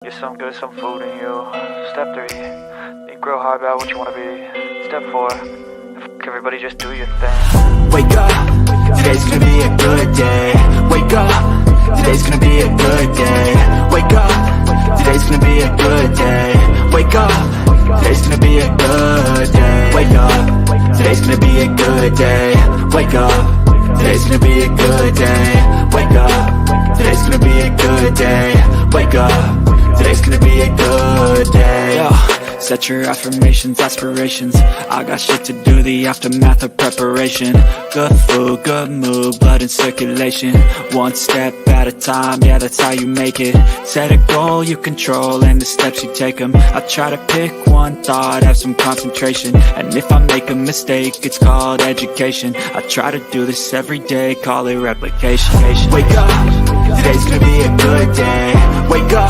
Get some good, some food in you. Step 3, think real hard about what you want to be. Step 4, everybody just do your thing. Wake up, today's gonna be a good day. Wake up, today's gonna be a good day. Wake up, today's gonna be a good day. Wake up, today's gonna be a good day. Wake up, today's gonna be a good day. Wake up, today's gonna be a good day. Wake up, today's gonna be a good day. Wake up, today's gonna be a good day. Yo, set your affirmations, aspirations. I got shit to do, the aftermath of preparation. Good food, good mood, blood in circulation. One step at a time, yeah, that's how you make it. Set a goal you control and the steps you take them. I try to pick one thought, have some concentration. And if I make a mistake, it's called education. I try to do this every day, call it replication. Wake up, today's gonna be a good day. Wake up,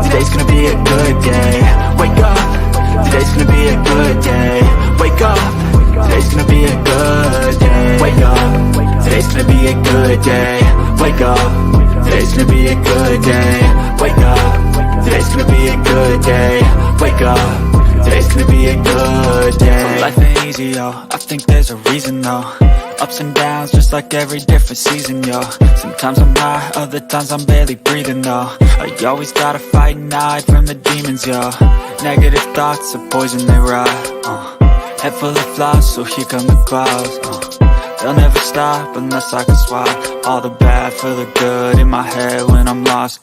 today's gonna be a good day. Wake up, today's gonna be a good day. Wake up, today's gonna be a good day. Wake up, today's gonna be a good day. Wake up, today's gonna be a good day. Wake up, today's gonna be a good day. Wake up, today's gonna be a good day. Life ain't easy, yo, I think there's a reason though. Ups and downs, just like every different season, yo. Sometimes I'm high, other times I'm barely breathing, though. You always gotta fight and hide from the demons, yo. Negative thoughts are poison, they rot. Head full of flies, so here come the clouds. They'll never stop unless I can swap all the bad for the good in my head when I'm lost.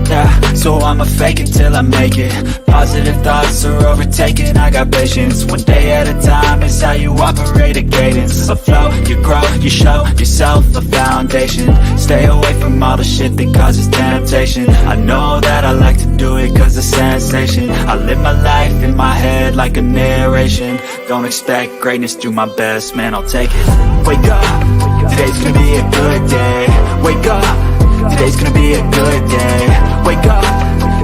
Yeah, so I'ma fake it till I make it. Positive thoughts are overtaken, I got patience. One day at a time is how you operate a cadence. A flow, you grow, you show yourself a foundation. Stay away from all the shit that causes temptation. I know that I like to do it cause it's sensation. I live my life in my head like a narration. Don't expect greatness, do my best, man, I'll take it. Wake up, today's gonna be a good day. Wake up, today's gonna be a good day. Wake up,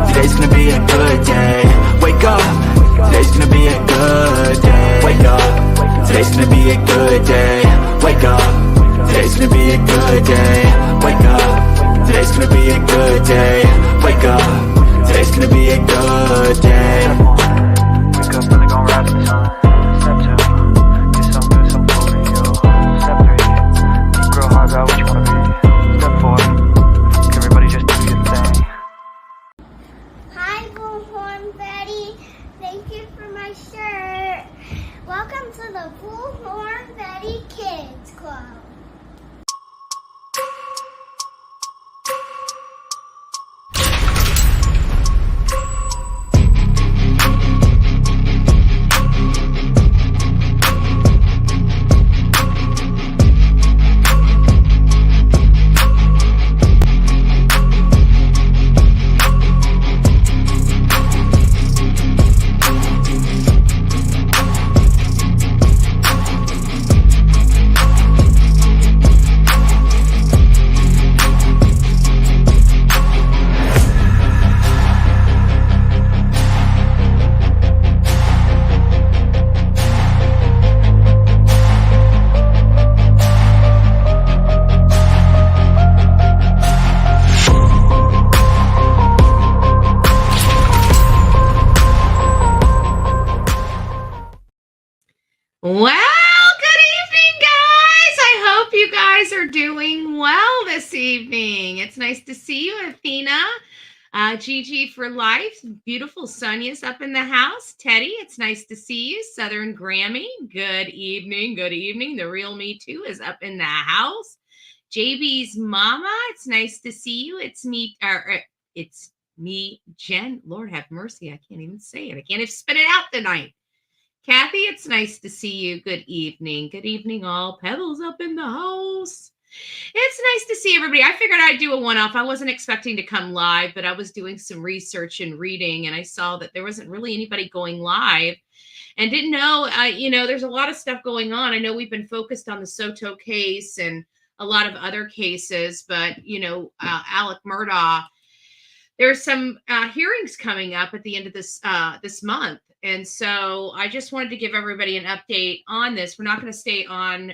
today's gonna be a good day. Wake up, today's gonna be a good day. Wake up, today's gonna be a good day. Wake up, today's gonna be a good day. Wake up, today's gonna be a good day. Wake up, today's gonna be a good day. Wake up, really gon' rise to the sun. Step 2, get some good, some food in you. Step 3, think real hard about what you want to be. Step 4, everybody just do your thing. Hi, Bullhorn Betty. Thank you for my shirt. Welcome to the Bullhorn Betty Kids Club. Well, good evening, guys. I hope you guys are doing well this evening. It's nice to see you, Athena. Gigi for life. Beautiful Sonia's up in the house. Teddy, it's nice to see you. Southern Grammy, good evening. Good evening. The real me too is up in the house. JB's mama, it's nice to see you. It's me, Jen. Lord have mercy. I can't even say it. I can't even spit it out tonight. Kathy, it's nice to see you. Good evening. Good evening, all. Pebbles up in the house. It's nice to see everybody. I figured I'd do a one-off. I wasn't expecting to come live, but I was doing some research and reading, and I saw that there wasn't really anybody going live and didn't know, there's a lot of stuff going on. I know we've been focused on the Soto case and a lot of other cases, but, Alec Murdaugh, there's some hearings coming up at the end of this month. And so I just wanted to give everybody an update on this. We're not going to stay on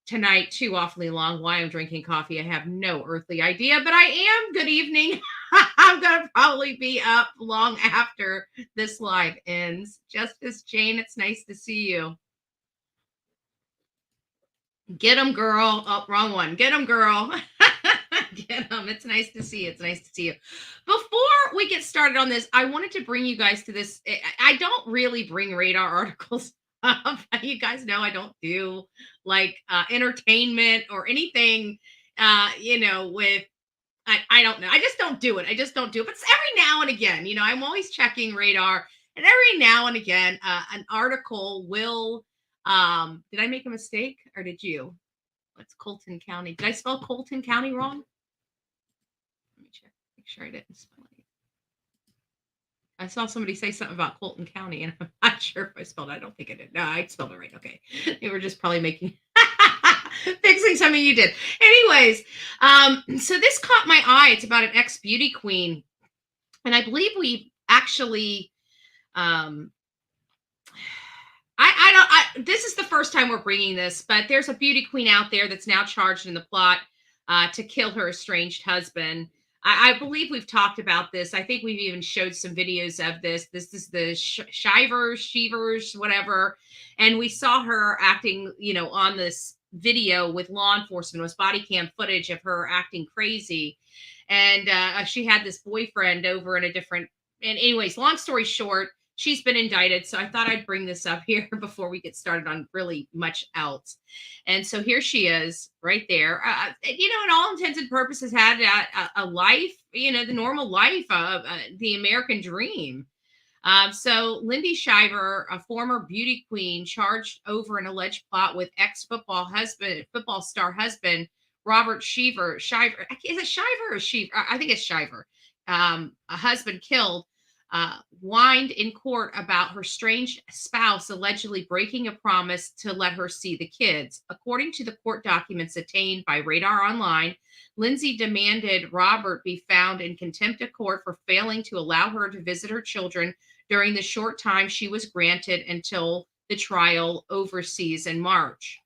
tonight too awfully long. Why I'm drinking coffee, I have no earthly idea, but I am. Good evening. I'm going to probably be up long after this live ends. Justice Jane, it's nice to see you. Get them, girl. Oh, wrong one. Get them, girl. Get them. It's nice to see you. It's nice to see you. Before we get started on this, I wanted to bring you guys to this. I don't really bring radar articles up. You guys know I don't do like entertainment or anything, with I don't know. I just don't do it. I just don't do it. But every now and again, I'm always checking radar. And every now and again, an article will. Did I make a mistake or did you? What's Colton County? Did I spell Colton County wrong? Let me check. Make sure I didn't spell it. I saw somebody say something about Colton County, and I'm not sure if I spelled it. I don't think I did. No, I spelled it right. Okay. They were just probably making fixing something you did. Anyways, so this caught my eye. It's about an ex-beauty queen. And I believe we actually this is the first time we're bringing this, but there's a beauty queen out there that's now charged in the plot to kill her estranged husband. I believe we've talked about this. I think we've even showed some videos of this. This is the Shivers, whatever. And we saw her acting, on this video with law enforcement. It was body cam footage of her acting crazy. And she had this boyfriend over in a different, and anyways, long story short, she's been indicted. So I thought I'd bring this up here before we get started on really much else. And so here she is right there. In all intents and purposes had a life, the normal life of the American dream. So Lindy Shiver, a former beauty queen, charged over an alleged plot with ex-football star husband, Robert Shiver. Is it Shiver or Shiver? I think it's Shiver. A husband killed. Whined in court about her strange spouse allegedly breaking a promise to let her see the kids. According to the court documents obtained by Radar Online, Lindsay demanded Robert be found in contempt of court for failing to allow her to visit her children during the short time she was granted until the trial overseas in March.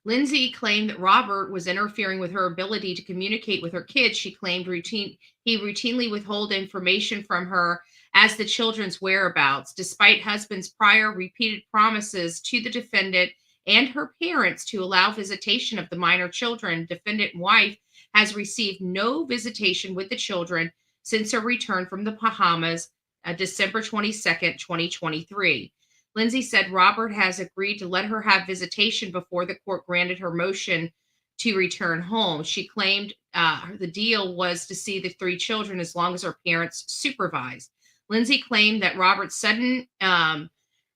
Lindsay claimed that Robert was interfering with her ability to communicate with her kids. She claimed he routinely withheld information from her as the children's whereabouts, despite husband's prior repeated promises to the defendant and her parents to allow visitation of the minor children. Defendant wife has received no visitation with the children since her return from the Bahamas, December 22nd, 2023. Lindsay said Robert has agreed to let her have visitation before the court granted her motion to return home. She claimed the deal was to see the three children as long as her parents supervised. Lindsay claimed that Robert's sudden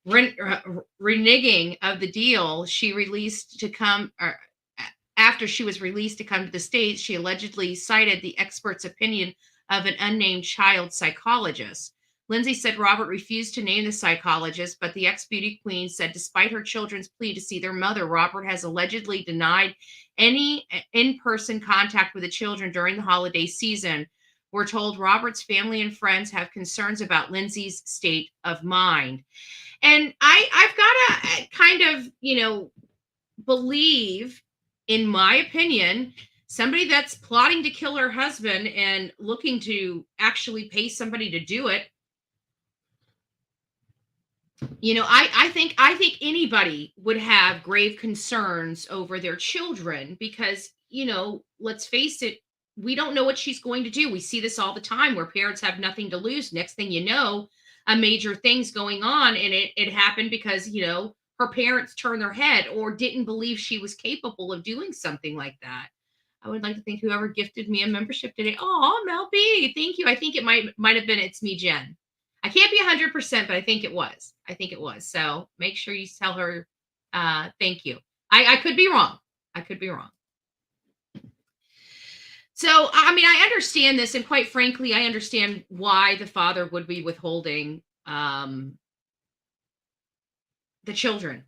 reneging of the deal after she was released to come to the States, she allegedly cited the expert's opinion of an unnamed child psychologist. Lindsay said Robert refused to name the psychologist, but the ex-beauty queen said despite her children's plea to see their mother, Robert has allegedly denied any in-person contact with the children during the holiday season. We're told Robert's family and friends have concerns about Lindsay's state of mind. And I've got to kind of, believe, in my opinion, somebody that's plotting to kill her husband and looking to actually pay somebody to do it. I think anybody would have grave concerns over their children because, let's face it, we don't know what she's going to do. We see this all the time where parents have nothing to lose. Next thing you know, a major thing's going on, and it happened because, her parents turned their head or didn't believe she was capable of doing something like that. I would like to thank whoever gifted me a membership today. Oh, Mel B, thank you. I think it might have been It's Me, Jen. I can't be 100%, but I think it was. So make sure you tell her thank you. I could be wrong. So, I understand this. And quite frankly, I understand why the father would be withholding the children.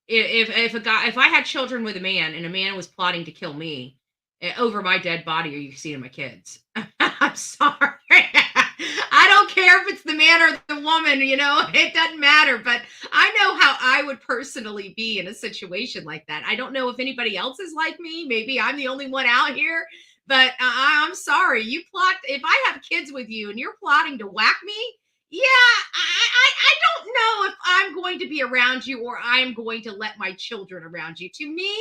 If I had children with a man and a man was plotting to kill me over my dead body, are you seeing my kids? I'm sorry. I don't care if it's the man or the woman, it doesn't matter. But I know how I would personally be in a situation like that. I don't know if anybody else is like me. Maybe I'm the only one out here, But I'm sorry, you plot. If I have kids with you and you're plotting to whack me, yeah, I don't know if I'm going to be around you or I'm going to let my children around you. To me,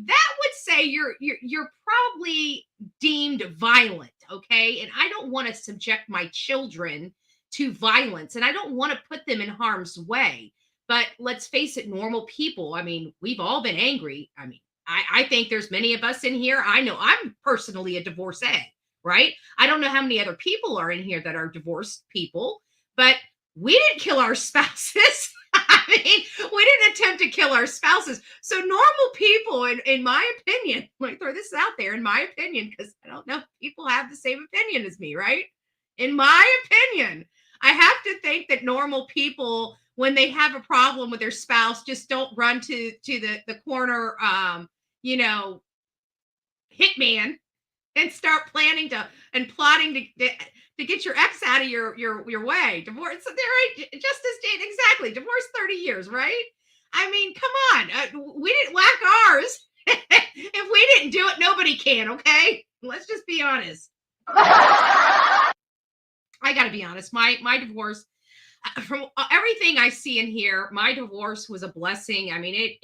that would say you're probably deemed violent, okay? And I don't want to subject my children to violence, and I don't want to put them in harm's way. But let's face it, normal people, I mean, we've all been angry. I mean, I think there's many of us in here. I know I'm personally a divorcee, right? I don't know how many other people are in here that are divorced people, but we didn't kill our spouses. I mean, we didn't attempt to kill our spouses. So normal people, in my opinion, let me throw this out there, in my opinion, because I don't know if people have the same opinion as me, right? In my opinion, I have to think that normal people, when they have a problem with their spouse, just don't run to the corner, you know, hitman and start planning to and plotting to get your ex out of your way. Divorce, so they're right, Justice date exactly. Divorce 30 years, right? I mean, come on, we didn't whack ours. If we didn't do it, nobody can. Okay, let's just be honest. I got to be honest. My divorce, from everything I see and hear, my divorce was a blessing. I mean,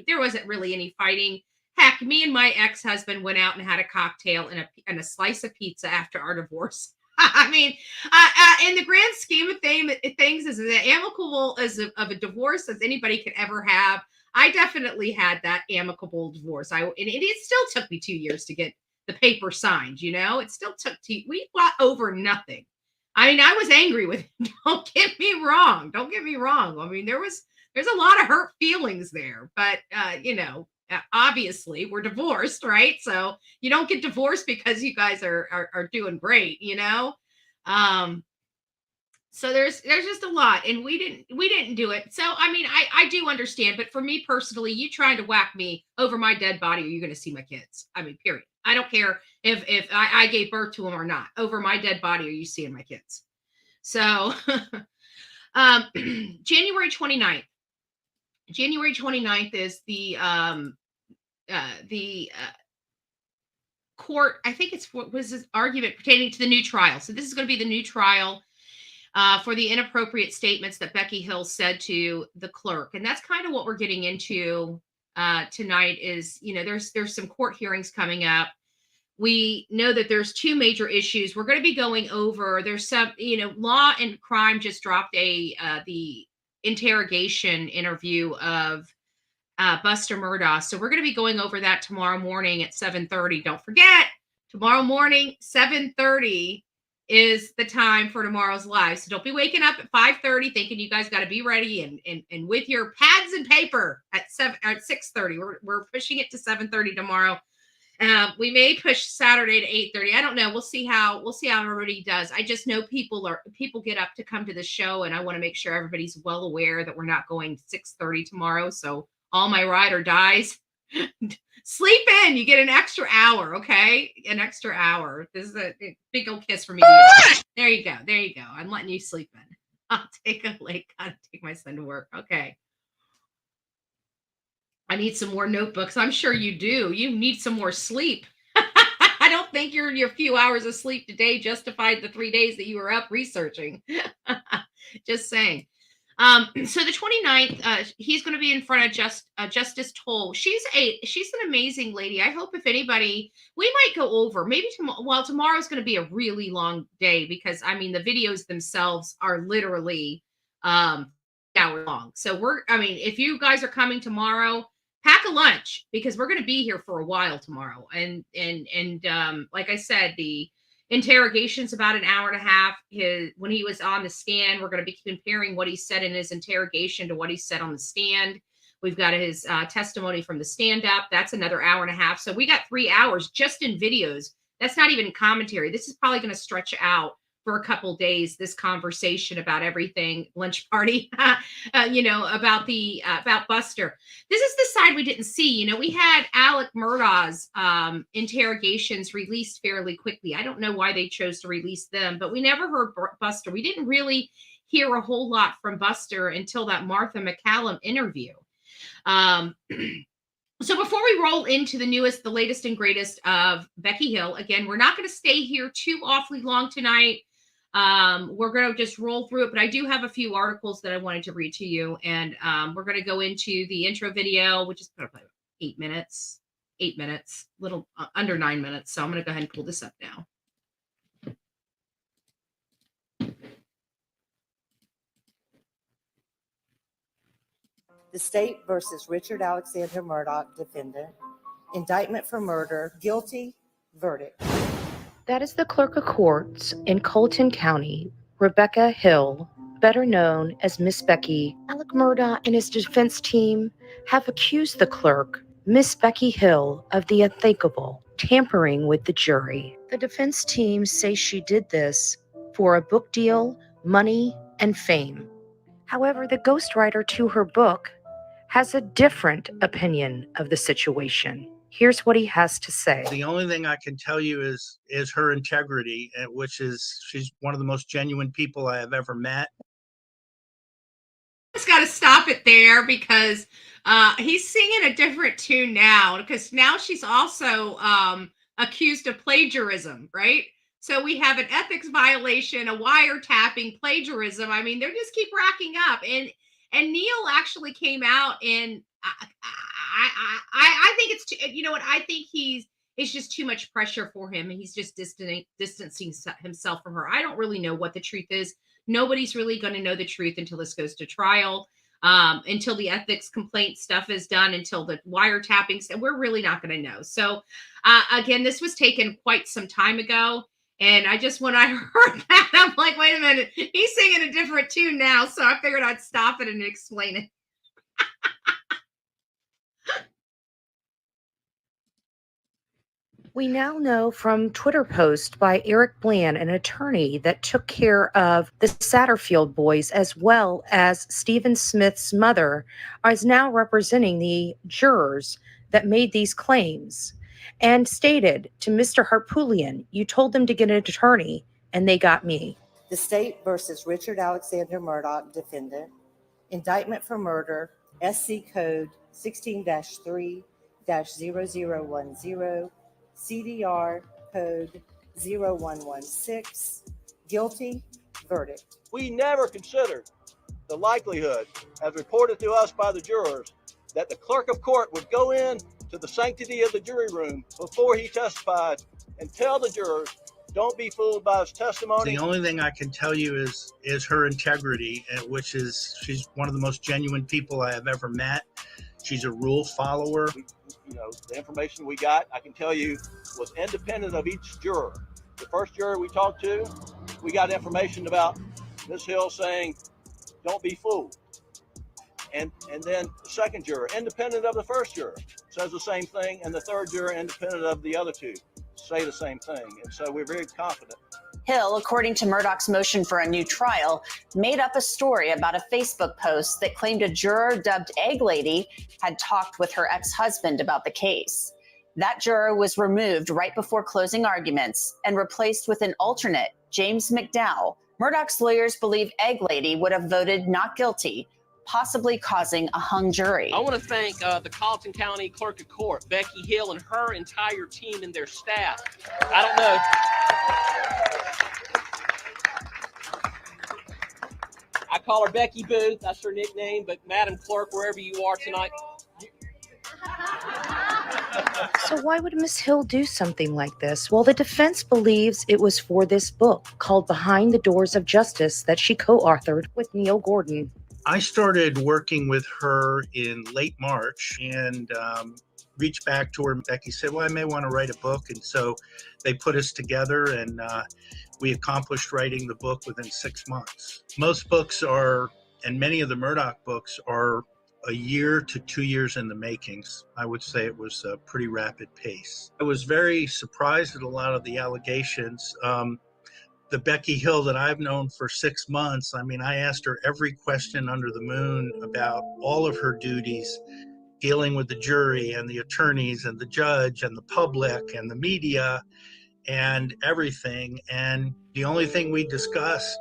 there wasn't really any fighting. Heck, me and my ex-husband went out and had a cocktail and a slice of pizza after our divorce. I mean, in the grand scheme of things, as amicable as of a divorce as anybody could ever have, I definitely had that amicable divorce. And it still took me 2 years to get the paper signed. It still took. We fought over nothing. I mean, I was angry with him. Don't get me wrong. I mean, there's a lot of hurt feelings there, but obviously we're divorced, right? So you don't get divorced because you guys are doing great, So there's just a lot, and we didn't do it. So I mean, I do understand, but for me personally, you trying to whack me over my dead body, are you going to see my kids? I mean, period. I don't care if I gave birth to them or not. Over my dead body, are you seeing my kids? So January 29th. January 29th is the court. I think was this argument pertaining to the new trial. So this is going to be the new trial for the inappropriate statements that Becky Hill said to the clerk. And that's kind of what we're getting into tonight is, there's some court hearings coming up. We know that there's two major issues. We're going to be going over, there's some, Law and Crime just dropped the interrogation interview of Buster Murdaugh. So we're going to be going over that tomorrow morning at 7:30. Don't forget, tomorrow morning, 7:30 is the time for tomorrow's live. So don't be waking up at 5:30 thinking you guys got to be ready and with your pads and paper at 6:30. We're pushing it to 7:30 tomorrow. We may push Saturday to 8:30. I don't know. We'll see how everybody does. I just know people get up to come to the show, and I want to make sure everybody's well aware that we're not going 6:30 tomorrow. So all my ride or dies, sleep in. You get an extra hour, okay? An extra hour. This is a big old kiss for me. There you go. I'm letting you sleep in. I'll take gotta take my son to work. Okay. I need some more notebooks. I'm sure you do. You need some more sleep. I don't think your few hours of sleep today justified the 3 days that you were up researching. Just saying. So the 29th, he's going to be in front of Justice Toll. She's an amazing lady. I hope if anybody, we might go over maybe tomorrow's going to be a really long day because I mean the videos themselves are literally hour long. So if you guys are coming tomorrow, pack a lunch because we're going to be here for a while tomorrow. And like I said, the interrogation's about an hour and a half. When he was on the stand, we're going to be comparing what he said in his interrogation to what he said on the stand. We've got his testimony from the stand up. That's another hour and a half. So we got 3 hours just in videos. That's not even commentary. This is probably going to stretch out for a couple days, this conversation about everything, lunch party, about Buster. This is the side we didn't see. We had Alec Murdaugh's interrogations released fairly quickly. I don't know why they chose to release them, but we never heard Buster. We didn't really hear a whole lot from Buster until that Martha McCallum interview. So before we roll into the latest and greatest of Becky Hill, again, we're not going to stay here too awfully long tonight. We're going to just roll through it, but I do have a few articles that I wanted to read to you, and we're going to go into the intro video, which is about 8 minutes, little under 9 minutes. So I'm going to go ahead and pull this up now. The State versus Richard Alexander Murdaugh, defendant. Indictment for murder, guilty, verdict. That is the clerk of courts in Colton County, Rebecca Hill, better known as Miss Becky. Alec Murdaugh and his defense team have accused the clerk, Miss Becky Hill, of the unthinkable, tampering with the jury. The defense team say she did this for a book deal, money, and fame. However, the ghostwriter to her book has a different opinion of the situation. Here's what he has to say. The only thing I can tell you is her integrity, which is she's one of the most genuine people I have ever met. Just got to stop it there because he's singing a different tune now, because now she's also accused of plagiarism, right? So we have an ethics violation, a wiretapping, plagiarism. I mean, they just keep racking up. And Neil actually came out, and I think it's, you know what? I think it's just too much pressure for him. And he's just distancing himself from her. I don't really know what the truth is. Nobody's really going to know the truth until this goes to trial, until the ethics complaint stuff is done, until the wiretapping stuff. We're really not going to know. So again, this was taken quite some time ago. And when I heard that, I'm like, wait a minute, he's singing a different tune now. So I figured I'd stop it and explain it. We now know from Twitter post by Eric Bland, an attorney that took care of the Satterfield boys, as well as Stephen Smith's mother, is now representing the jurors that made these claims, and stated to Mr. Harpootlian, you told them to get an attorney, and they got me. The State versus Richard Alexander Murdaugh, defendant. Indictment for murder, SC Code 16-3-0010, CDR Code 0116. Guilty, verdict. We never considered the likelihood, as reported to us by the jurors, that the clerk of court would go in to the sanctity of the jury room before he testified and tell the jurors, don't be fooled by his testimony. The only thing I can tell you is her integrity, which is she's one of the most genuine people I have ever met. She's a rule follower. The information we got, I can tell you, was independent of each juror. The first juror we talked to, we got information about Ms. Hill saying, don't be fooled. And then the second juror, independent of the first juror, says the same thing, and the third juror, independent of the other two, say the same thing. And so we're very confident. Hill, according to Murdaugh's motion for a new trial, made up a story about a Facebook post that claimed a juror dubbed Egg Lady had talked with her ex-husband about the case. That juror was removed right before closing arguments and replaced with an alternate, James McDowell. Murdaugh's lawyers believe Egg Lady would have voted not guilty, possibly causing a hung jury. I want to thank the Colton County Clerk of Court, Becky Hill, and her entire team and their staff. I don't know. I call her Becky Booth. That's her nickname. But Madam Clerk, wherever you are tonight. So why would Miss Hill do something like this? Well, the defense believes it was for this book called Behind the Doors of Justice that she co-authored with Neil Gordon. I started working with her in late March and reached back to her. Becky said, well, I may want to write a book. And so they put us together, and we accomplished writing the book within 6 months. Most books are, and many of the Murdaugh books are, a year to 2 years in the makings. I would say it was a pretty rapid pace. I was very surprised at a lot of the allegations. The Becky Hill that I've known for 6 months, I mean, I asked her every question under the moon about all of her duties, dealing with the jury and the attorneys and the judge and the public and the media and everything. And the only thing we discussed,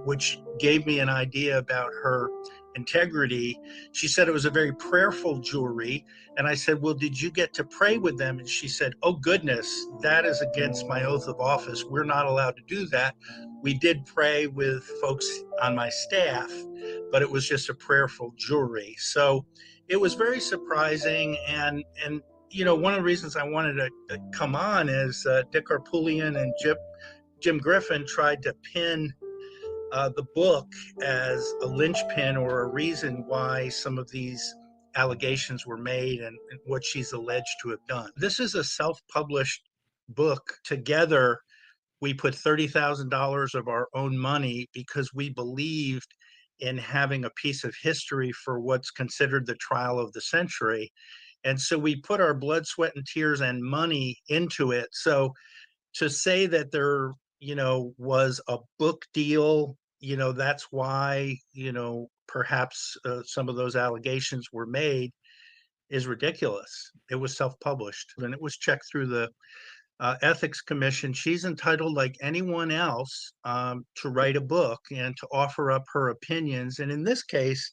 which gave me an idea about her integrity. She said it was a very prayerful jury. And I said, well, did you get to pray with them? And she said, oh, goodness, that is against my oath of office. We're not allowed to do that. We did pray with folks on my staff, but it was just a prayerful jury. So it was very surprising. And one of the reasons I wanted to come on is Dick Arpulian and Jim Griffin tried to pin the book as a linchpin or a reason why some of these allegations were made and what she's alleged to have done. This is a self-published book. Together, we put $30,000 of our own money because we believed in having a piece of history for what's considered the trial of the century. And so we put our blood, sweat, and tears and money into it. So to say that there, was a book deal, that's why, perhaps some of those allegations were made is ridiculous. It was self-published and it was checked through the ethics commission. She's entitled, like anyone else, to write a book and to offer up her opinions. And in this case,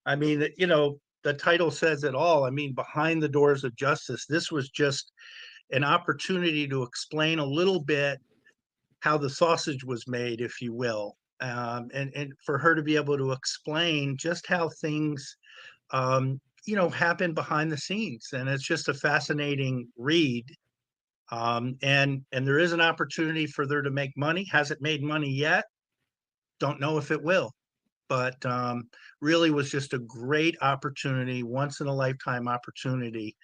I mean, the title says it all. I mean, Behind the Doors of Justice. This was just an opportunity to explain a little bit how the sausage was made, if you will, and for her to be able to explain just how things, happen behind the scenes. And it's just a fascinating read. And there is an opportunity for there to make money. Hasn't made money yet. Don't know if it will. But really was just a great opportunity, once in a lifetime opportunity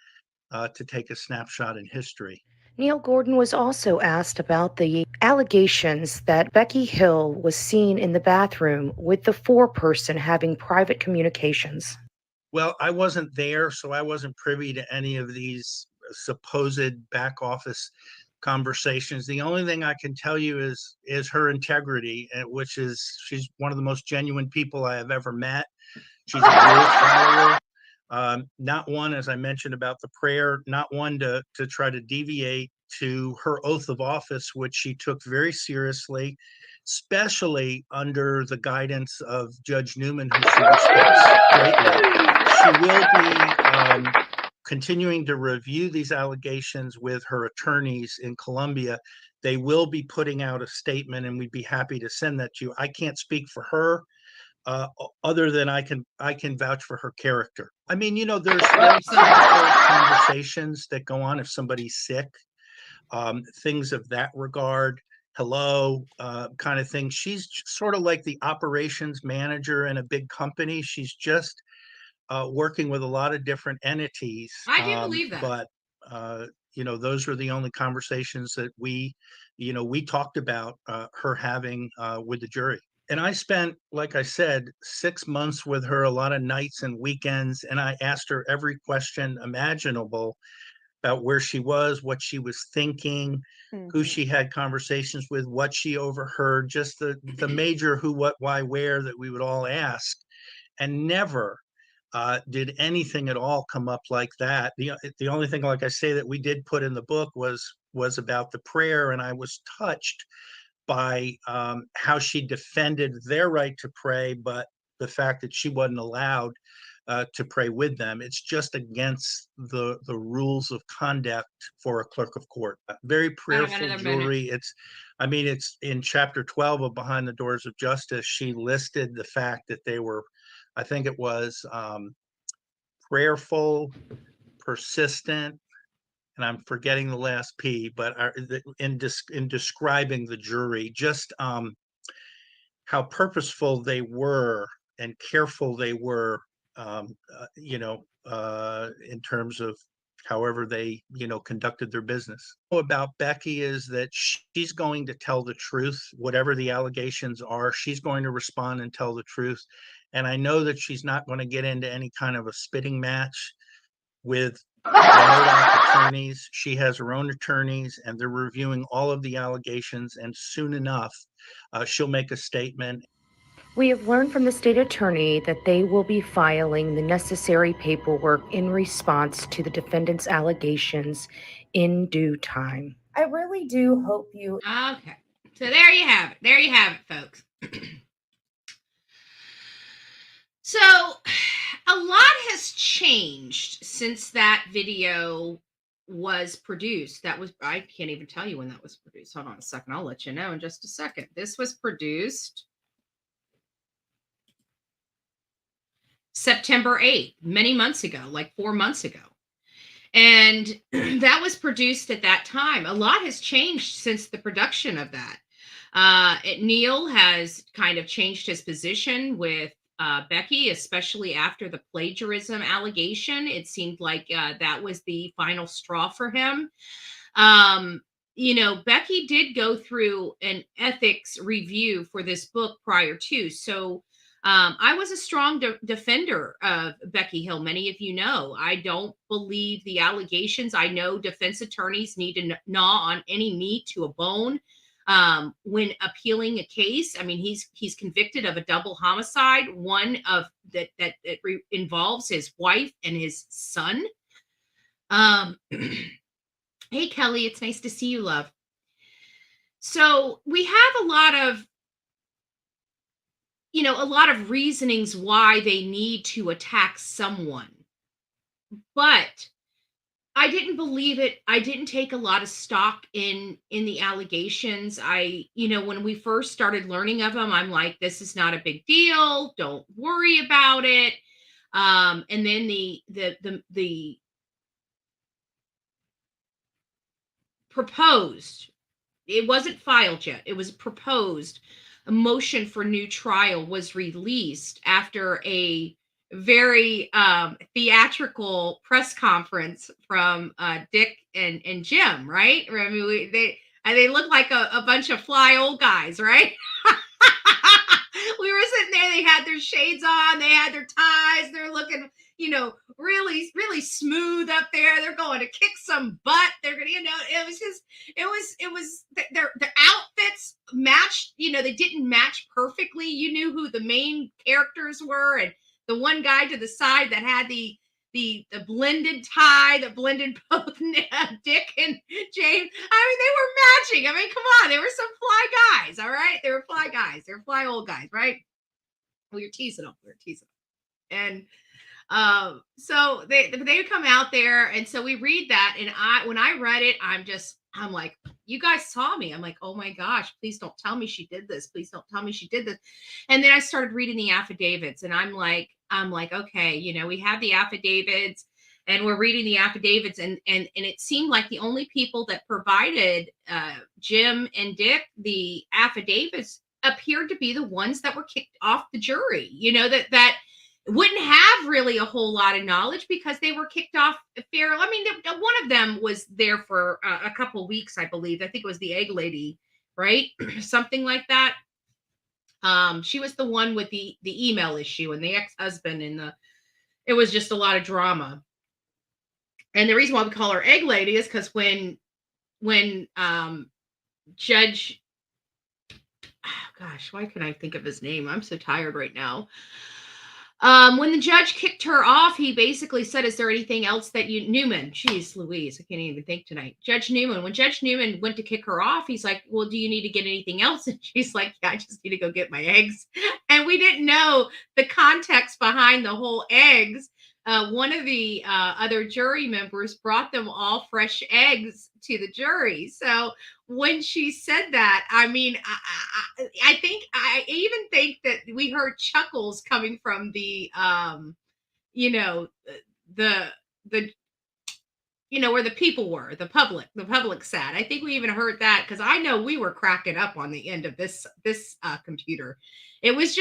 to take a snapshot in history. Neil Gordon was also asked about the allegations that Becky Hill was seen in the bathroom with the foreperson having private communications. Well, I wasn't there, so I wasn't privy to any of these supposed back office conversations. The only thing I can tell you is her integrity, which is she's one of the most genuine people I have ever met. She's a rule follower. Not one, as I mentioned about the prayer, not one to try to deviate to her oath of office, which she took very seriously, especially under the guidance of Judge Newman, who she respects greatly. She will be continuing to review these allegations with her attorneys in Columbia. They will be putting out a statement, and we'd be happy to send that to you. I can't speak for her. Other than I can vouch for her character. I mean, there's conversations that go on if somebody's sick, things of that regard, hello, kind of thing. She's sort of like the operations manager in a big company. She's just working with a lot of different entities. I do believe that. But, those were the only conversations that we talked about her having with the jury. And I spent, like I said, 6 months with her, a lot of nights and weekends, and I asked her every question imaginable about where she was, what she was thinking, who she had conversations with, what she overheard, just the major who, what, why, where that we would all ask. And never did anything at all come up like that. The only thing, like I say, that we did put in the book was about the prayer, and I was touched by how she defended their right to pray, but the fact that she wasn't allowed to pray with them. It's just against the rules of conduct for a clerk of court. Very prayerful jury. It's in chapter 12 of Behind the Doors of Justice, she listed the fact that they were, I think it was prayerful, persistent, and I'm forgetting the last P, but in describing the jury, just how purposeful they were and careful they were, in terms of however they, conducted their business. About Becky is that she's going to tell the truth, whatever the allegations are. She's going to respond and tell the truth. And I know that she's not going to get into any kind of a spitting match with the Murdaugh attorneys. She has her own attorneys, and they're reviewing all of the allegations, and soon enough, she'll make a statement. We have learned from the state attorney that they will be filing the necessary paperwork in response to the defendant's allegations in due time. I really do hope you... Okay. So there you have it. There you have it, folks. So a lot has changed since that video was produced. I can't even tell you when that was produced. Hold on a second. I'll let you know in just a second. This was produced September 8th, many months ago, like 4 months ago. And that was produced at that time. A lot has changed since the production of that. Neil has kind of changed his position with Becky, especially after the plagiarism allegation. It seemed like that was the final straw for him. Becky did go through an ethics review for this book prior to. So I was a strong defender of Becky Hill. Many of you know, I don't believe the allegations. I know defense attorneys need to gnaw on any meat to a bone when appealing a case. I mean, he's convicted of a double homicide, one of that involves his wife and his son. Hey, Kelly, it's nice to see you, love. So we have a lot of reasonings why they need to attack someone. But I didn't believe it. I didn't take a lot of stock in the allegations. When we first started learning of them, I'm like, this is not a big deal. Don't worry about it. And then the proposed, it wasn't filed yet, it was proposed, a motion for new trial was released after a very theatrical press conference from Dick and Jim, right? I mean, they look like a bunch of fly old guys, right? We were sitting there, they had their shades on, they had their ties, they're looking, really, really smooth up there. They're going to kick some butt. They're going to, it was their outfits matched, they didn't match perfectly. You knew who the main characters were. And the one guy to the side that had the blended tie that blended both Dick and James. I mean, they were matching. I mean, come on, they were some fly guys. All right, they were fly guys. They were fly old guys, right? We were teasing them. And so they come out there, and so we read that, and when I read it, I'm like, you guys saw me. I'm like, oh my gosh, please don't tell me she did this. Please don't tell me she did this. And then I started reading the affidavits, and I'm like, okay, we have the affidavits, and we're reading the affidavits, and it seemed like the only people that provided Jim and Dick the affidavits appeared to be the ones that were kicked off the jury. That wouldn't have really a whole lot of knowledge because they were kicked off fair. I mean, one of them was there for a couple of weeks, I believe. I think it was the egg lady, right? Something like that. She was the one with the email issue and the ex-husband, and it was just a lot of drama. And the reason why we call her egg lady is because when Judge, oh gosh, why can I think of his name? I'm so tired right now. When the judge kicked her off, he basically said, is there anything else that Newman, geez Louise, I can't even think tonight. Judge Newman, when Judge Newman went to kick her off, he's like, well, do you need to get anything else? And she's like, yeah, I just need to go get my eggs. And we didn't know the context behind the whole eggs. One of the other jury members brought them all fresh eggs to the jury. So when she said that, I mean, I even think that we heard chuckles coming from the where the people were, the public sat. I think we even heard that because I know we were cracking up on the end of this computer. It was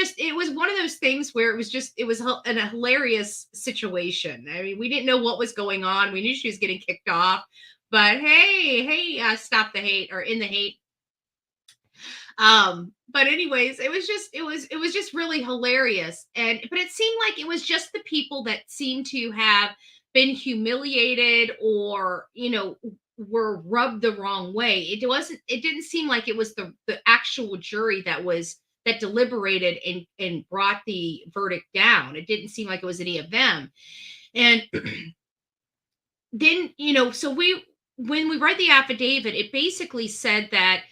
one of those things where it was a hilarious situation. I mean, we didn't know what was going on. We knew she was getting kicked off, but hey, stop the hate or in the hate. But anyways, it was just really hilarious. But it seemed like it was just the people that seemed to have been humiliated or, were rubbed the wrong way. It didn't seem like it was the actual jury that deliberated and brought the verdict down. It didn't seem like it was any of them. And then, when we read the affidavit, it basically said that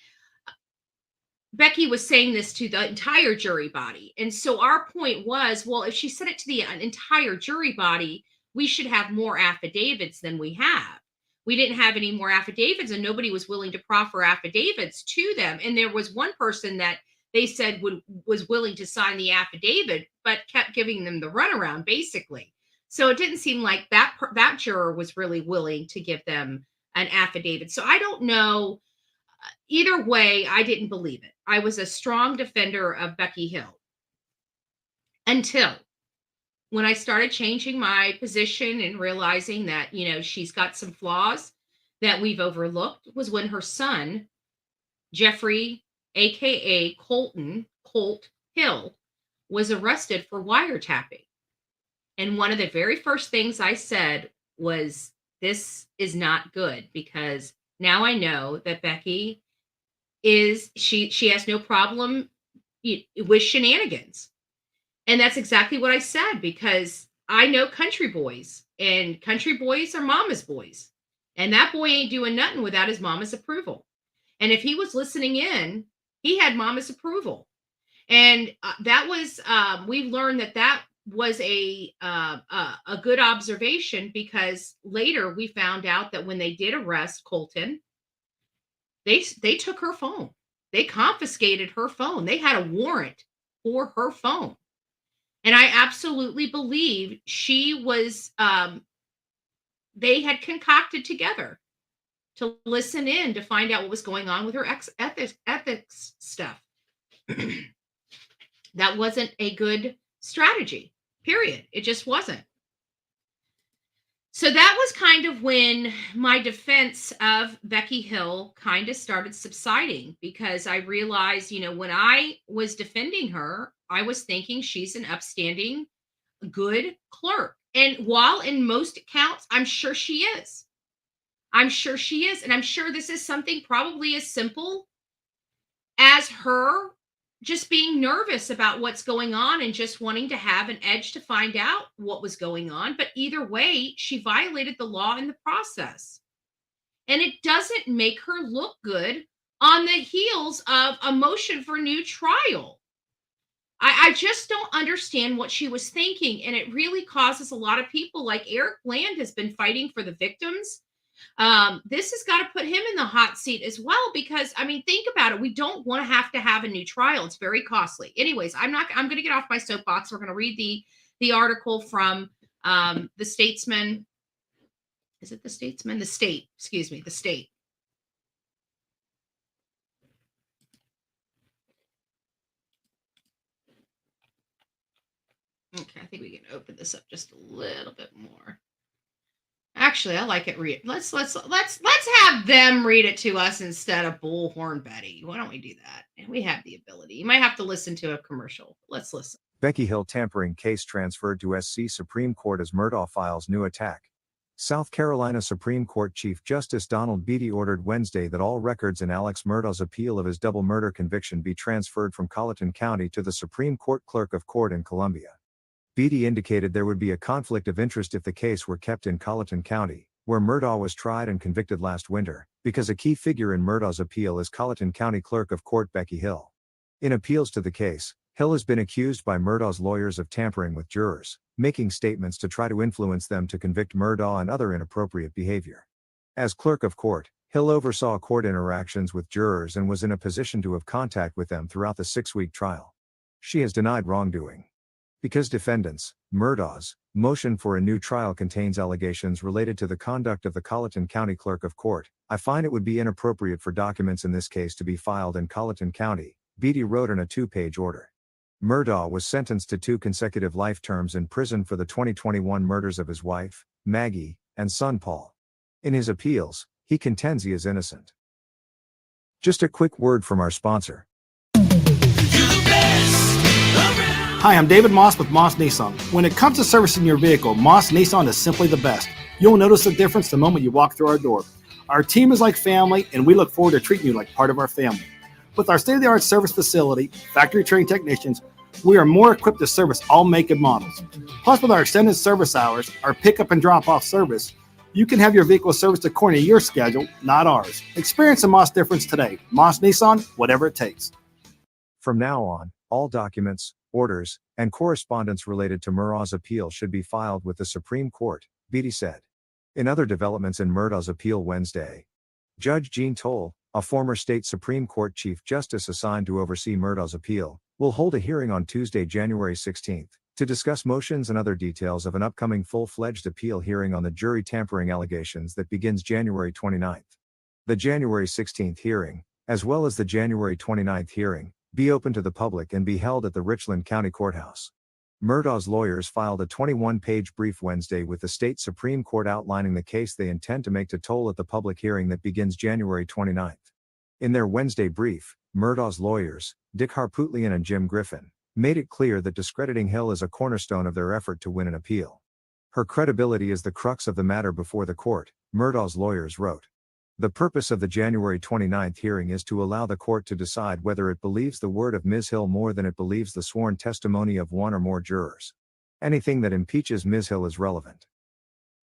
Becky was saying this to the entire jury body. And so our point was, well, if she said it to the entire jury body, we should have more affidavits than we have. We didn't have any more affidavits, and nobody was willing to proffer affidavits to them. And there was one person that they said was willing to sign the affidavit, but kept giving them the runaround, basically. So it didn't seem like that juror was really willing to give them an affidavit. So I don't know. Either way, I didn't believe it. I was a strong defender of Becky Hill until when I started changing my position and realizing that, she's got some flaws that we've overlooked, was when her son, Jeffrey, AKA Colt Hill, was arrested for wiretapping. And one of the very first things I said was, this is not good, because now I know that Becky she has no problem with shenanigans. And that's exactly what I said, because I know country boys, and country boys are mama's boys. And that boy ain't doing nothing without his mama's approval. And if he was listening in, he had mama's approval. And that was, we've learned that was a good observation, because later we found out that when they did arrest Colton, they took her phone. They confiscated her phone. They had a warrant for her phone. And I absolutely believe she was, they had concocted together to listen in to find out what was going on with her ethics stuff. That wasn't a good strategy, period. It just wasn't. So that was kind of when my defense of Becky Hill kind of started subsiding, because I realized, when I was defending her, I was thinking she's an upstanding, good clerk. And while in most accounts, I'm sure she is. I'm sure she is. And I'm sure this is something probably as simple as her just being nervous about what's going on and just wanting to have an edge to find out what was going on. But either way, she violated the law in the process. And it doesn't make her look good on the heels of a motion for new trial. I just don't understand what she was thinking. And it really causes a lot of people, like Eric Bland has been fighting for the victims. This has got to put him in the hot seat as well, because think about it. We don't want to have a new trial. It's very costly. Anyways, I'm going to get off my soapbox. We're going to read the article from the Statesman. Is it the Statesman? The State, excuse me, the State. Okay, I think we can open this up just a little bit more. Actually, I like it. Let's have them read it to us instead of Bullhorn Betty. Why don't we do that? And we have the ability. You might have to listen to a commercial. Let's listen. Becky Hill tampering case transferred to SC Supreme Court as Murdaugh files new attack. South Carolina Supreme Court Chief Justice Donald Beatty ordered Wednesday that all records in Alex Murdaugh's appeal of his double murder conviction be transferred from Colleton County to the Supreme Court Clerk of Court in Columbia. Beatty indicated there would be a conflict of interest if the case were kept in Colleton County, where Murdaugh was tried and convicted last winter, because a key figure in Murdaugh's appeal is Colleton County Clerk of Court Becky Hill. In appeals to the case, Hill has been accused by Murdaugh's lawyers of tampering with jurors, making statements to try to influence them to convict Murdaugh and other inappropriate behavior. As Clerk of Court, Hill oversaw court interactions with jurors and was in a position to have contact with them throughout the 6-week trial. She has denied wrongdoing. Because defendants, Murdaugh's, motion for a new trial contains allegations related to the conduct of the Colleton County Clerk of Court, I find it would be inappropriate for documents in this case to be filed in Colleton County, Beatty wrote in a 2-page order. Murdaugh was sentenced to 2 consecutive life terms in prison for the 2021 murders of his wife, Maggie, and son Paul. In his appeals, he contends he is innocent. Just a quick word from our sponsor. Hi, I'm David Moss with Moss Nissan. When it comes to servicing your vehicle, Moss Nissan is simply the best. You'll notice the difference the moment you walk through our door. Our team is like family, and we look forward to treating you like part of our family. With our state-of-the-art service facility, factory-trained technicians, we are more equipped to service all make and models. Plus, with our extended service hours, our pickup and drop-off service, you can have your vehicle serviced according to your schedule, not ours. Experience the Moss difference today. Moss Nissan, whatever it takes. From now on, all documents, orders, and correspondence related to Murdaugh's appeal should be filed with the Supreme Court, Beatty said. In other developments in Murdaugh's appeal Wednesday, Judge Jean Toll, a former state Supreme Court Chief Justice assigned to oversee Murdaugh's appeal, will hold a hearing on Tuesday, January 16, to discuss motions and other details of an upcoming full-fledged appeal hearing on the jury tampering allegations that begins January 29. The January 16 hearing, as well as the January 29 hearing, be open to the public and be held at the Richland County Courthouse. Murdaugh's lawyers filed a 21-page brief Wednesday with the state Supreme Court outlining the case they intend to make to Toll at the public hearing that begins January 29. In their Wednesday brief, Murdaugh's lawyers, Dick Harpootlian and Jim Griffin, made it clear that discrediting Hill is a cornerstone of their effort to win an appeal. Her credibility is the crux of the matter before the court, Murdaugh's lawyers wrote. The purpose of the January 29 hearing is to allow the court to decide whether it believes the word of Ms. Hill more than it believes the sworn testimony of one or more jurors. Anything that impeaches Ms. Hill is relevant.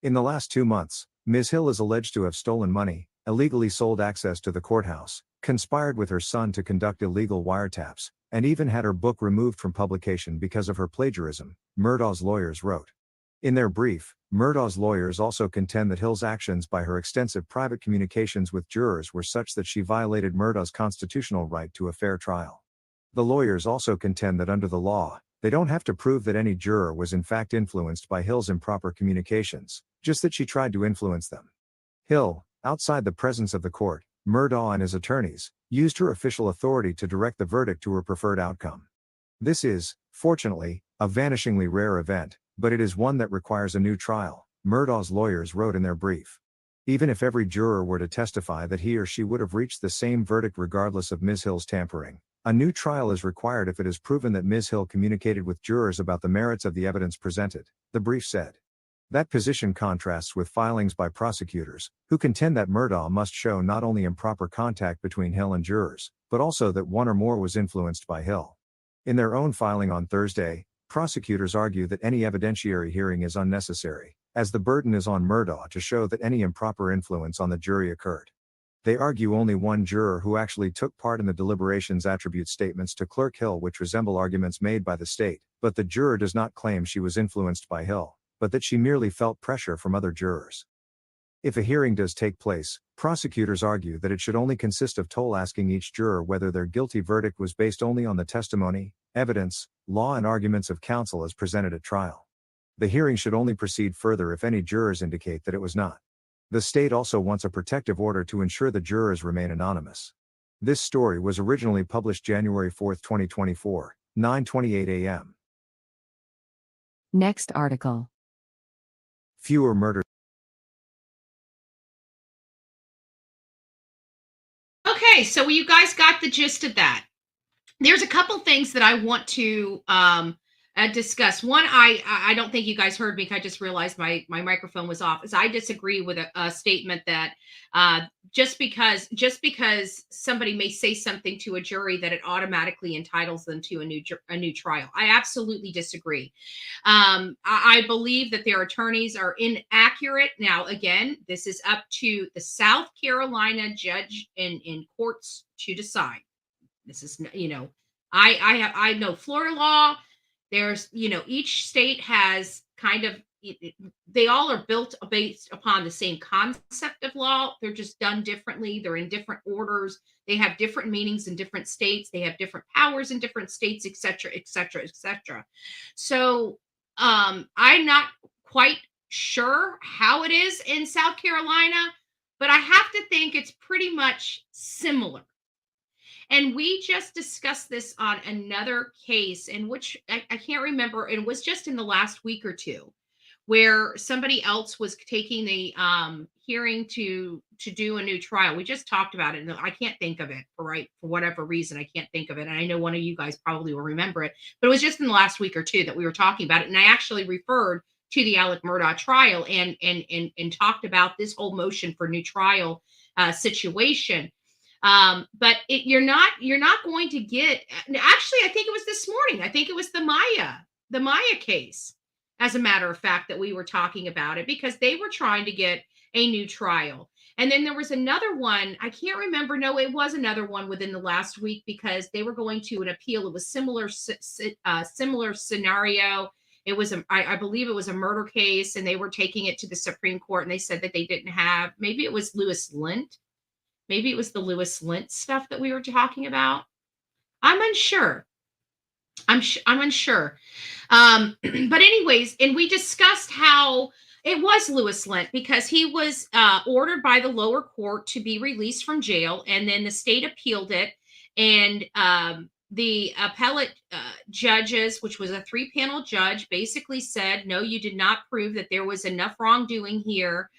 In the last 2 months, Ms. Hill is alleged to have stolen money, illegally sold access to the courthouse, conspired with her son to conduct illegal wiretaps, and even had her book removed from publication because of her plagiarism, Murdaugh's lawyers wrote. In their brief, Murdaugh's lawyers also contend that Hill's actions by her extensive private communications with jurors were such that she violated Murdaugh's constitutional right to a fair trial. The lawyers also contend that under the law, they don't have to prove that any juror was in fact influenced by Hill's improper communications, just that she tried to influence them. Hill, outside the presence of the court, Murdaugh and his attorneys, used her official authority to direct the verdict to her preferred outcome. This is, fortunately, a vanishingly rare event, but it is one that requires a new trial, Murdaugh's lawyers wrote in their brief. Even if every juror were to testify that he or she would have reached the same verdict regardless of Ms. Hill's tampering, a new trial is required if it is proven that Ms. Hill communicated with jurors about the merits of the evidence presented, the brief said. That position contrasts with filings by prosecutors, who contend that Murdaugh must show not only improper contact between Hill and jurors, but also that one or more was influenced by Hill. In their own filing on Thursday, prosecutors argue that any evidentiary hearing is unnecessary, as the burden is on Murdaugh to show that any improper influence on the jury occurred. They argue only one juror who actually took part in the deliberations attributes statements to Clerk Hill which resemble arguments made by the state, but the juror does not claim she was influenced by Hill, but that she merely felt pressure from other jurors. If a hearing does take place, prosecutors argue that it should only consist of Toll asking each juror whether their guilty verdict was based only on the testimony, evidence, law and arguments of counsel as presented at trial. The hearing should only proceed further if any jurors indicate that it was not. The state also wants a protective order to ensure the jurors remain anonymous. This story was originally published January 4, 2024, 9:28 a.m. Next article. Fewer murders. Okay, so you guys got the gist of that. There's a couple things that I want to discuss. One, I don't think you guys heard me. I just realized my microphone was off. Is I disagree with a statement that just because somebody may say something to a jury that it automatically entitles them to a new trial. I absolutely disagree. I believe that their attorneys are inaccurate. Now, again, this is up to the South Carolina judge in courts to decide. This is, I know Florida law. There's, each state has kind of, they all are built based upon the same concept of law. They're just done differently. They're in different orders. They have different meanings in different states. They have different powers in different states, et cetera, et cetera, et cetera. So I'm not quite sure how it is in South Carolina, but I have to think it's pretty much similar. And we just discussed this on another case in which I can't remember. It was just in the last week or two where somebody else was taking the hearing to do a new trial. We just talked about it. And I can't think of it for whatever reason. I can't think of it. And I know one of you guys probably will remember it, but it was just in the last week or two that we were talking about it. And I actually referred to the Alec Murdaugh trial and talked about this whole motion for new trial situation. But you're not going to get, actually, I think it was this morning. I think it was the Maya case, as a matter of fact, that we were talking about it because they were trying to get a new trial. And then there was another one. I can't remember. No, it was another one within the last week because they were going to an appeal. It was similar scenario. It was, I believe it was a murder case, and they were taking it to the Supreme Court, and they said that they didn't have, maybe it was Lewis Lint. Maybe it was the Lewis Lint stuff that we were talking about. I'm unsure. I'm unsure. But anyways, and we discussed how it was Lewis Lint because he was ordered by the lower court to be released from jail, and then the state appealed it, and the appellate judges, which was a 3-panel judge, basically said, no, you did not prove that there was enough wrongdoing here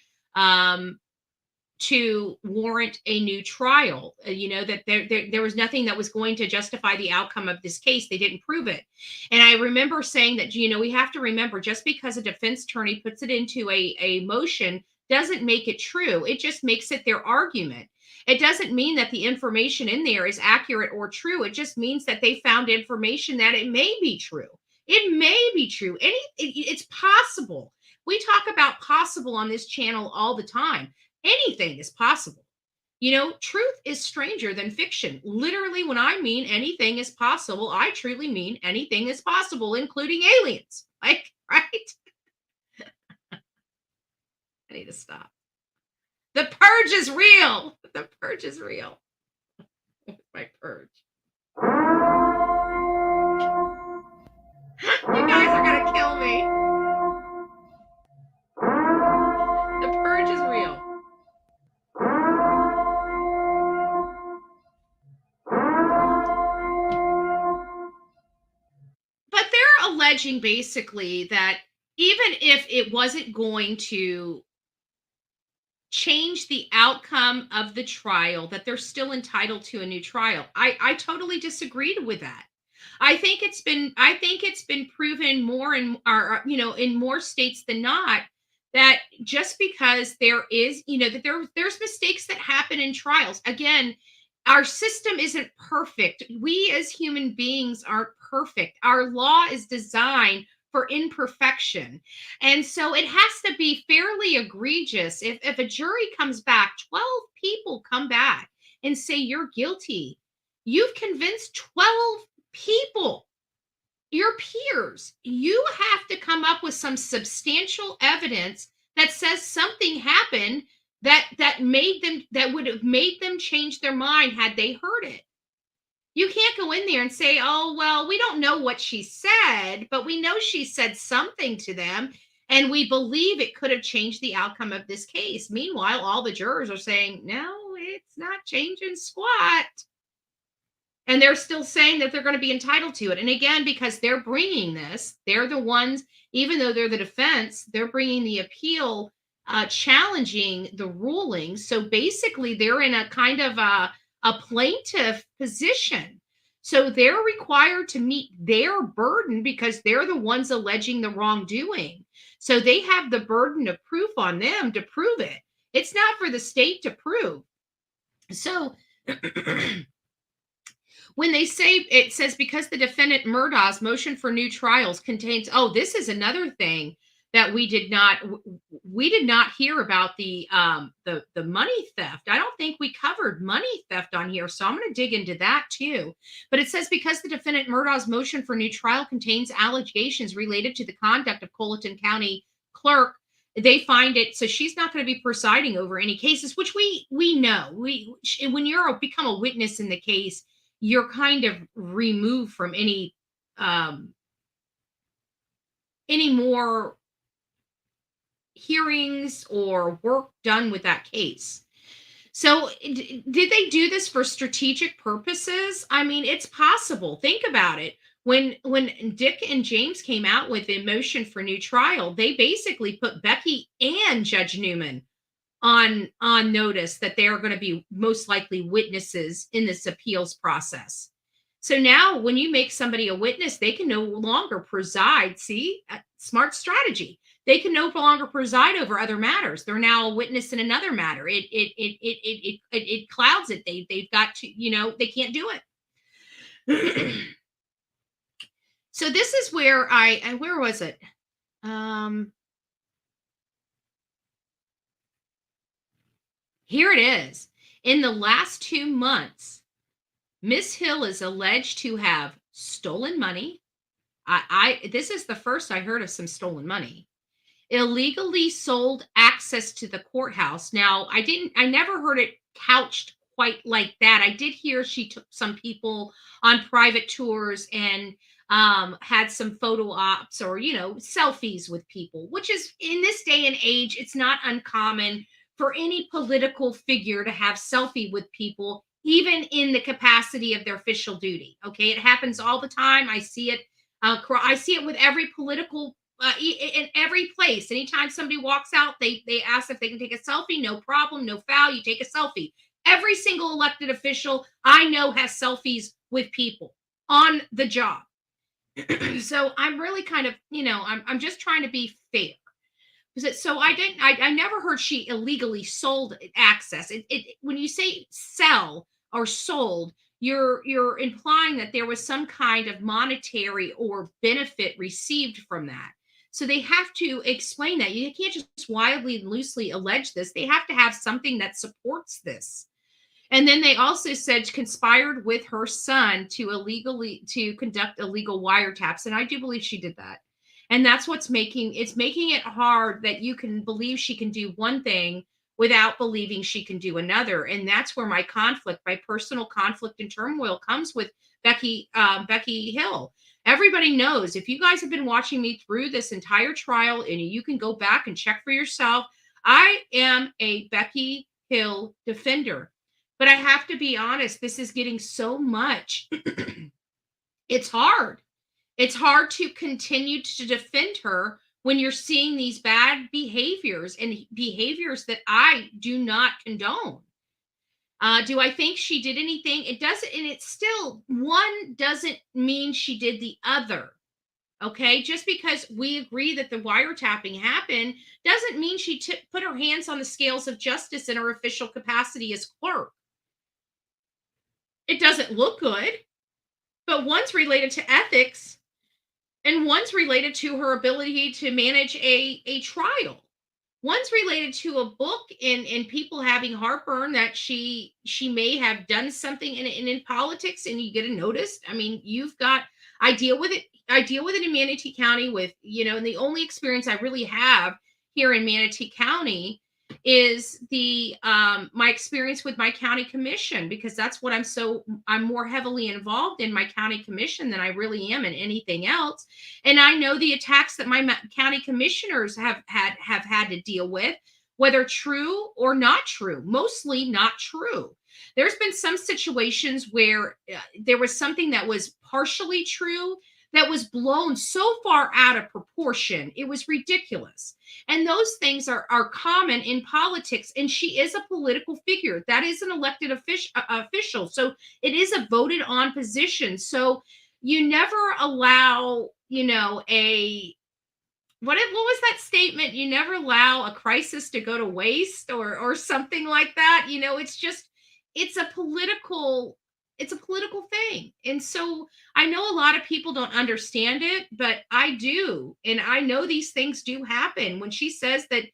to warrant a new trial. That there was nothing that was going to justify the outcome of this case. They didn't prove it. And I remember saying that, we have to remember, just because a defense attorney puts it into a motion doesn't make it true. It just makes it their argument. It doesn't mean that the information in there is accurate or true. It just means that they found information that it may be true. It may be true. It's possible. We talk about possible on this channel all the time. Anything is possible. Truth is stranger than fiction. Literally, when I mean anything is possible, I truly mean anything is possible, including aliens. Right? I need to stop. The purge is real. The purge is real. My purge. You guys are going to kill me. The purge is real. But they're alleging basically that even if it wasn't going to change the outcome of the trial, that they're still entitled to a new trial. I totally disagreed with that. I think it's been proven more in more states than not, that just because there is, that there's mistakes that happen in trials. Again, our system isn't perfect. We as human beings aren't perfect. Our law is designed for imperfection. And so it has to be fairly egregious. If a jury comes back, 12 people come back and say you're guilty, you've convinced 12 people, your peers. You have to come up with some substantial evidence that says something happened that would have made them change their mind had they heard it. You can't go in there and say, oh, well, we don't know what she said, but we know she said something to them, and we believe it could have changed the outcome of this case. Meanwhile, all the jurors are saying, no, it's not changing squat. And they're still saying that they're going to be entitled to it. And again, because they're bringing this, they're the ones, even though they're the defense, they're bringing the appeal, challenging the ruling. So basically, they're in a kind of a plaintiff position. So they're required to meet their burden because they're the ones alleging the wrongdoing. So they have the burden of proof on them to prove it. It's not for the state to prove. So when they say, it says, because the defendant Murdaugh's motion for new trials contains, this is another thing that we did not hear about, the money theft. I don't think we covered money theft on here, so I'm going to dig into that too. But it says, because the defendant Murdaugh's motion for new trial contains allegations related to the conduct of Colleton County clerk, they find it, so she's not going to be presiding over any cases, which we know. When you're become a witness in the case, you're kind of removed from any more hearings or work done with that case. So did they do this for strategic purposes? I mean, it's possible. Think about it. When Dick and James came out with a motion for new trial, they basically put Becky and Judge Newman on notice that they are going to be most likely witnesses in this appeals process. So now when you make somebody a witness, they can no longer preside. See, smart strategy. They can no longer preside over other matters. They're now a witness in another matter. It clouds it. They've got to, they can't do it. So this is where where was it? Here it is. In the last 2 months, Miss Hill is alleged to have stolen money. This is the first I heard of some stolen money. Illegally sold access to the courthouse. Now, I never heard it couched quite like that. I did hear she took some people on private tours and had some photo ops or, selfies with people, which is in this day and age, it's not uncommon for any political figure to have selfie with people, even in the capacity of their official duty. Okay. It happens all the time. I see it. I see it with every political in every place. Anytime somebody walks out, they ask if they can take a selfie. No problem, no foul. You take a selfie. Every single elected official I know has selfies with people on the job. So I'm really kind of, I'm just trying to be fair. So I never heard she illegally sold access. When you say sell or sold, you're implying that there was some kind of monetary or benefit received from that. So they have to explain that. You can't just wildly and loosely allege this. They have to have something that supports this. And then they also said conspired with her son to conduct illegal wiretaps. And I do believe she did that. And that's what's making it hard that you can believe she can do one thing without believing she can do another. And that's where my personal conflict and turmoil comes with Becky Hill. Everybody knows, if you guys have been watching me through this entire trial, and you can go back and check for yourself, I am a Becky Hill defender. But I have to be honest, this is getting so much. It's hard. It's hard to continue to defend her when you're seeing these bad behaviors and behaviors that I do not condone. Do I think she did anything? It doesn't, and it's still, one doesn't mean she did the other. Okay, just because we agree that the wiretapping happened doesn't mean she put her hands on the scales of justice in her official capacity as clerk. It doesn't look good, but one's related to ethics and one's related to her ability to manage a trial. One's related to a book and people having heartburn that she may have done something in politics, and you get a notice. I mean, I deal with it in Manatee County with, and the only experience I really have here in Manatee County is my experience with my county commission, because that's what I'm more heavily involved in my county commission than I really am in anything else. And I know the attacks that my county commissioners have had to deal with, whether true or not true, mostly not true. There's been some situations where there was something that was partially true that was blown so far out of proportion. It was ridiculous. And those things are common in politics. And she is a political figure. That is an elected official. So it is a voted on position. So you never allow, what was that statement? You never allow a crisis to go to waste or something like that. It's a political thing. And so I know a lot of people don't understand it, but I do. And I know these things do happen. When she says that,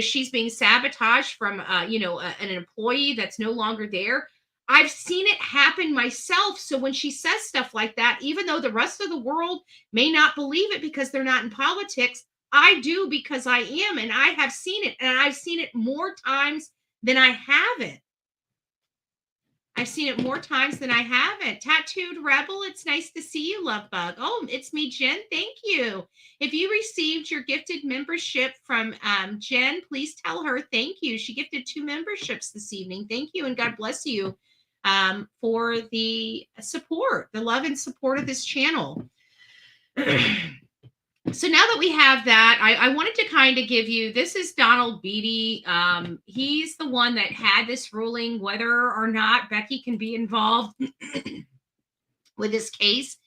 she's being sabotaged from, an employee that's no longer there, I've seen it happen myself. So when she says stuff like that, even though the rest of the world may not believe it because they're not in politics, I do, because I am, and I have seen it, and I've seen it more times than I haven't. I've seen it more times than I haven't. Tattooed Rebel, it's nice to see you, Love Bug. Oh, it's me, Jen. Thank you. If you received your gifted membership from Jen, please tell her thank you. She gifted 2 memberships this evening. Thank you, and God bless you for the support, the love and support of this channel. So now that we have that, I wanted to kind of give you, this is Donald Beatty. He's the one that had this ruling, whether or not Becky can be involved with this case.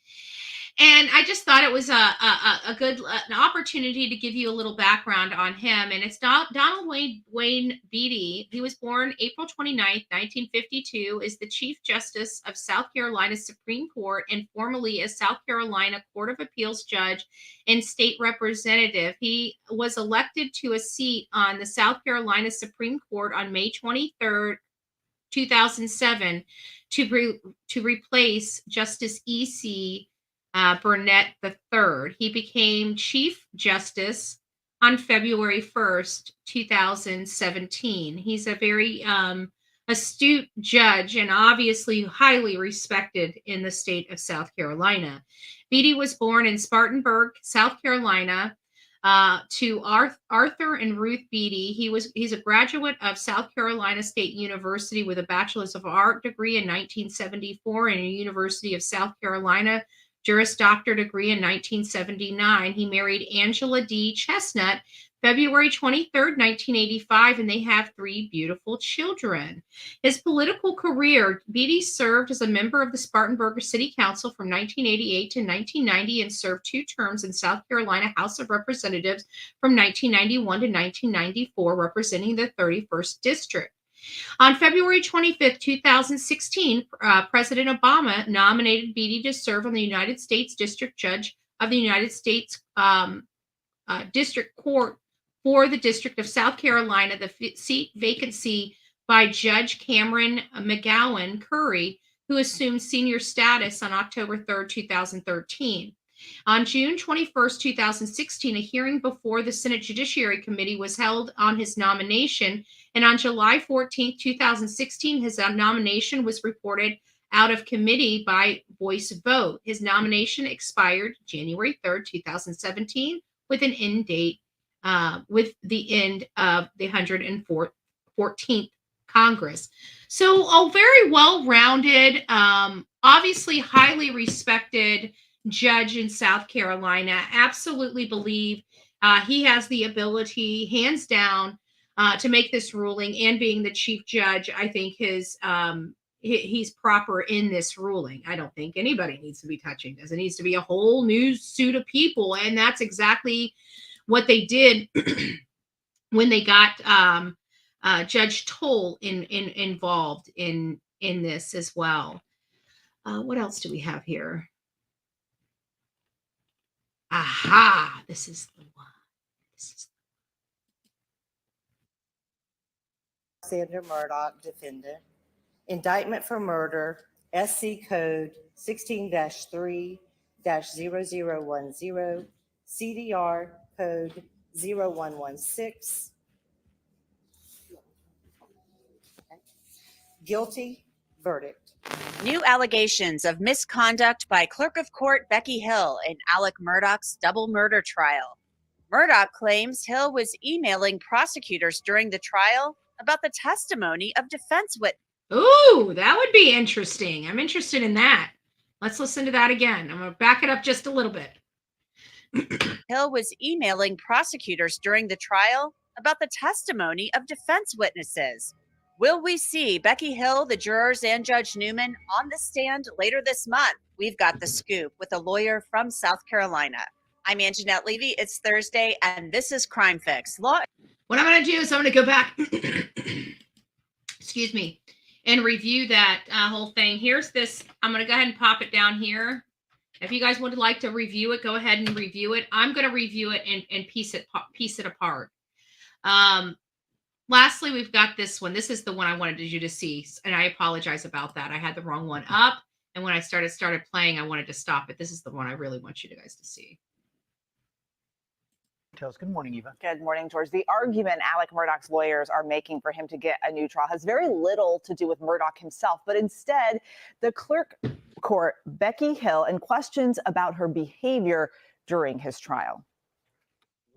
And I just thought it was a good an opportunity to give you a little background on him. And it's Donald Wayne Beatty. He was born April 29th, 1952, is the Chief Justice of South Carolina Supreme Court and formerly a South Carolina Court of Appeals judge and state representative. He was elected to a seat on the South Carolina Supreme Court on May 23rd, 2007 to replace Justice E.C. Burnett III. He became Chief Justice on February 1st, 2017. He's a very astute judge and obviously highly respected in the state of South Carolina. Beatty was born in Spartanburg, South Carolina, to Arthur and Ruth Beatty. He's a graduate of South Carolina State University with a Bachelor's of Art degree in 1974 and a University of South Carolina Juris Doctor degree in 1979. He married Angela D. Chestnut February 23rd, 1985, and they have 3 beautiful children. His political career, Beatty served as a member of the Spartanburg City Council from 1988 to 1990 and served 2 terms in South Carolina House of Representatives from 1991 to 1994, representing the 31st District. On February 25th, 2016, President Obama nominated Beatty to serve on the United States District Judge of the United States District Court for the District of South Carolina, the seat vacancy by Judge Cameron McGowan Curry, who assumed senior status on October 3rd, 2013. On June 21st, 2016, a hearing before the Senate Judiciary Committee was held on his nomination, and on July 14th, 2016, his nomination was reported out of committee by voice vote. His nomination expired January 3rd, 2017, with an end date with the end of the 114th Congress. So a very well-rounded, obviously highly respected judge in South Carolina. Absolutely believe he has the ability, hands down, to make this ruling. And being the chief judge, I think he's proper in this ruling. I don't think anybody needs to be touching this. It needs to be a whole new suit of people, and that's exactly what they did when they got Judge Toll involved in this as well. What else do we have here? Aha, this is the one. Sandra Murdaugh, defendant. Indictment for murder, SC Code 16-3-0010, CDR Code 0116. Guilty verdict. New allegations of misconduct by Clerk of Court Becky Hill in Alec Murdaugh's double murder trial. Murdaugh claims Hill was emailing prosecutors during the trial about the testimony of defense witnesses. Ooh, that would be interesting. I'm interested in that. Let's listen to that again. I'm going to back it up just a little bit. Hill was emailing prosecutors during the trial about the testimony of defense witnesses. Will we see Becky Hill, the jurors, and Judge Newman on the stand later this month? We've got the scoop with a lawyer from South Carolina. I'm Anjanette Levy. It's Thursday, and this is Crime Fix. What I'm going to do is I'm going to go back, excuse me, and review that whole thing. Here's this. I'm going to go ahead and pop it down here. If you guys would like to review it, go ahead and review it. I'm going to review it and piece it apart. Lastly, we've got this one. This is the one I wanted you to see, and I apologize about that. I had the wrong one up, and when I started playing, I wanted to stop it. This is the one I really want you guys to see. Good morning, Eva. Good morning, George. The argument Alec Murdaugh's lawyers are making for him to get a new trial has very little to do with Murdaugh himself, but instead the clerk court, Becky Hill, and questions about her behavior during his trial.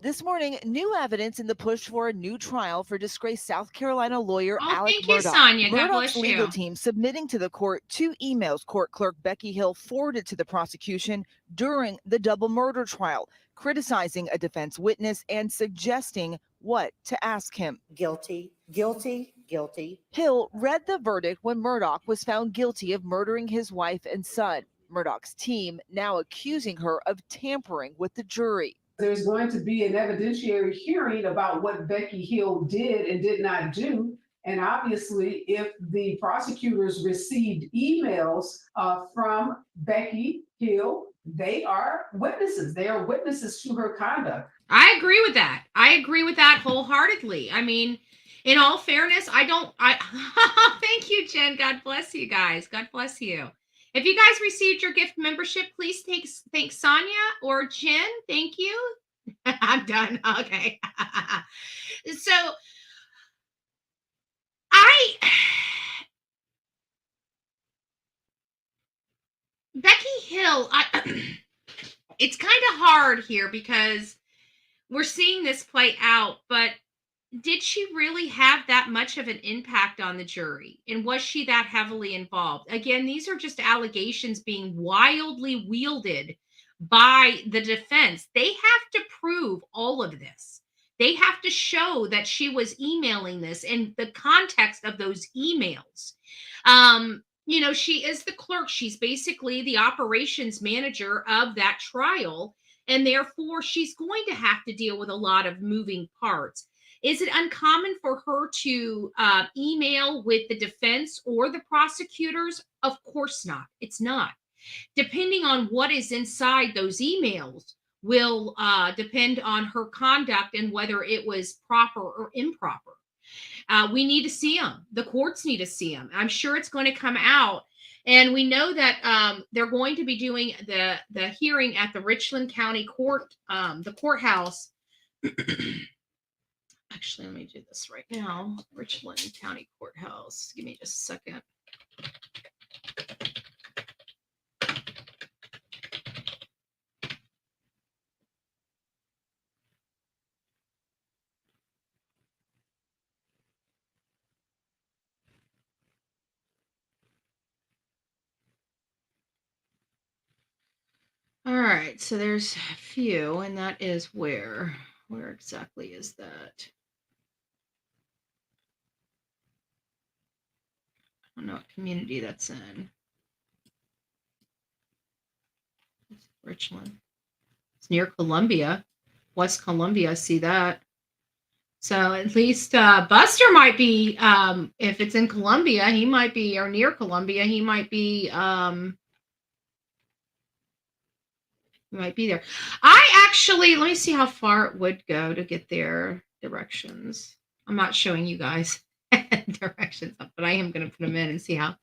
This morning, new evidence in the push for a new trial for disgraced South Carolina lawyer Alec thank you, Murdaugh. Sonia. God Murdaugh's bless you. legal team submitting to the court 2 emails court clerk Becky Hill forwarded to the prosecution during the double murder trial, criticizing a defense witness and suggesting what to ask him. Guilty, guilty, guilty. Hill read the verdict when Murdaugh was found guilty of murdering his wife and son. Murdaugh's team now accusing her of tampering with the jury. There's going to be an evidentiary hearing about what Becky Hill did and did not do. And obviously, if the prosecutors received emails from Becky Hill, they are witnesses. They are witnesses to her conduct. I agree with that. I agree with that wholeheartedly. I mean, in all fairness, thank you, Jen. God bless you guys. God bless you. If you guys received your gift membership, please thank Sonia or Jen. Thank you. I'm done. Okay. So Becky Hill, it's kind of hard here because we're seeing this play out, but did she really have that much of an impact on the jury? And was she that heavily involved? Again, these are just allegations being wildly wielded by the defense. They have to prove all of this. They have to show that she was emailing this and the context of those emails. She is the clerk. She's basically the operations manager of that trial. And therefore, she's going to have to deal with a lot of moving parts. Is it uncommon for her to email with the defense or the prosecutors? Of course not. It's not. Depending on what is inside those emails will depend on her conduct and whether it was proper or improper. We need to see them. The courts need to see them. I'm sure it's going to come out. And we know that they're going to be doing the hearing at the Richland County Court, the courthouse. Actually, let me do this right now. Richland County Courthouse. Give me just a second. All right, so there's a few, and that is where exactly is that? I don't know what community that's in. It's Richland. It's near Columbia, West Columbia. I see that. So at least Buster might be, if it's in Columbia, he might be, or near Columbia, he might be there. I actually, let me see how far it would go to get their directions. I'm not showing you guys directions, but I am going to put them in and see how.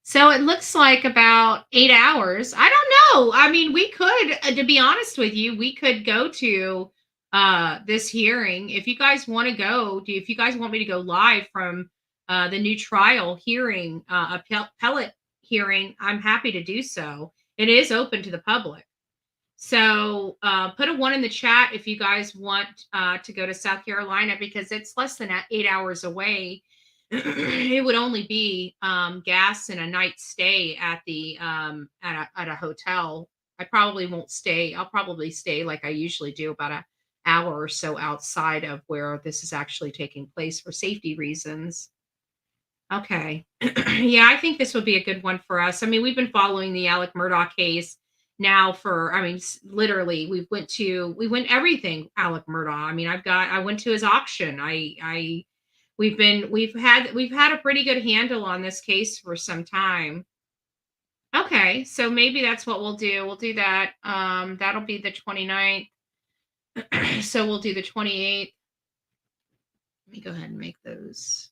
So it looks like about 8 hours. I don't know. I mean, we could, to be honest with you, we could go to this hearing. If you guys want to go, if you guys want me to go live from the new trial hearing, appellate hearing, I'm happy to do so. It is open to the public. So put a 1 in the chat if you guys want to go to South Carolina, because it's less than 8 hours away. It would only be gas and a night stay at the at a hotel. I probably won't stay. I'll probably stay like I usually do, about an hour or so outside of where this is actually taking place for safety reasons. Okay. Yeah, I think this would be a good one for us. I mean, we've been following the Alec Murdaugh case now for, I mean, literally we went everything Alec Murdaugh. I mean, I went to his auction. We've had a pretty good handle on this case for some time. Okay, so maybe that's what we'll do. We'll do that. That'll be the 29th. So we'll do the 28th. Let me go ahead and make those.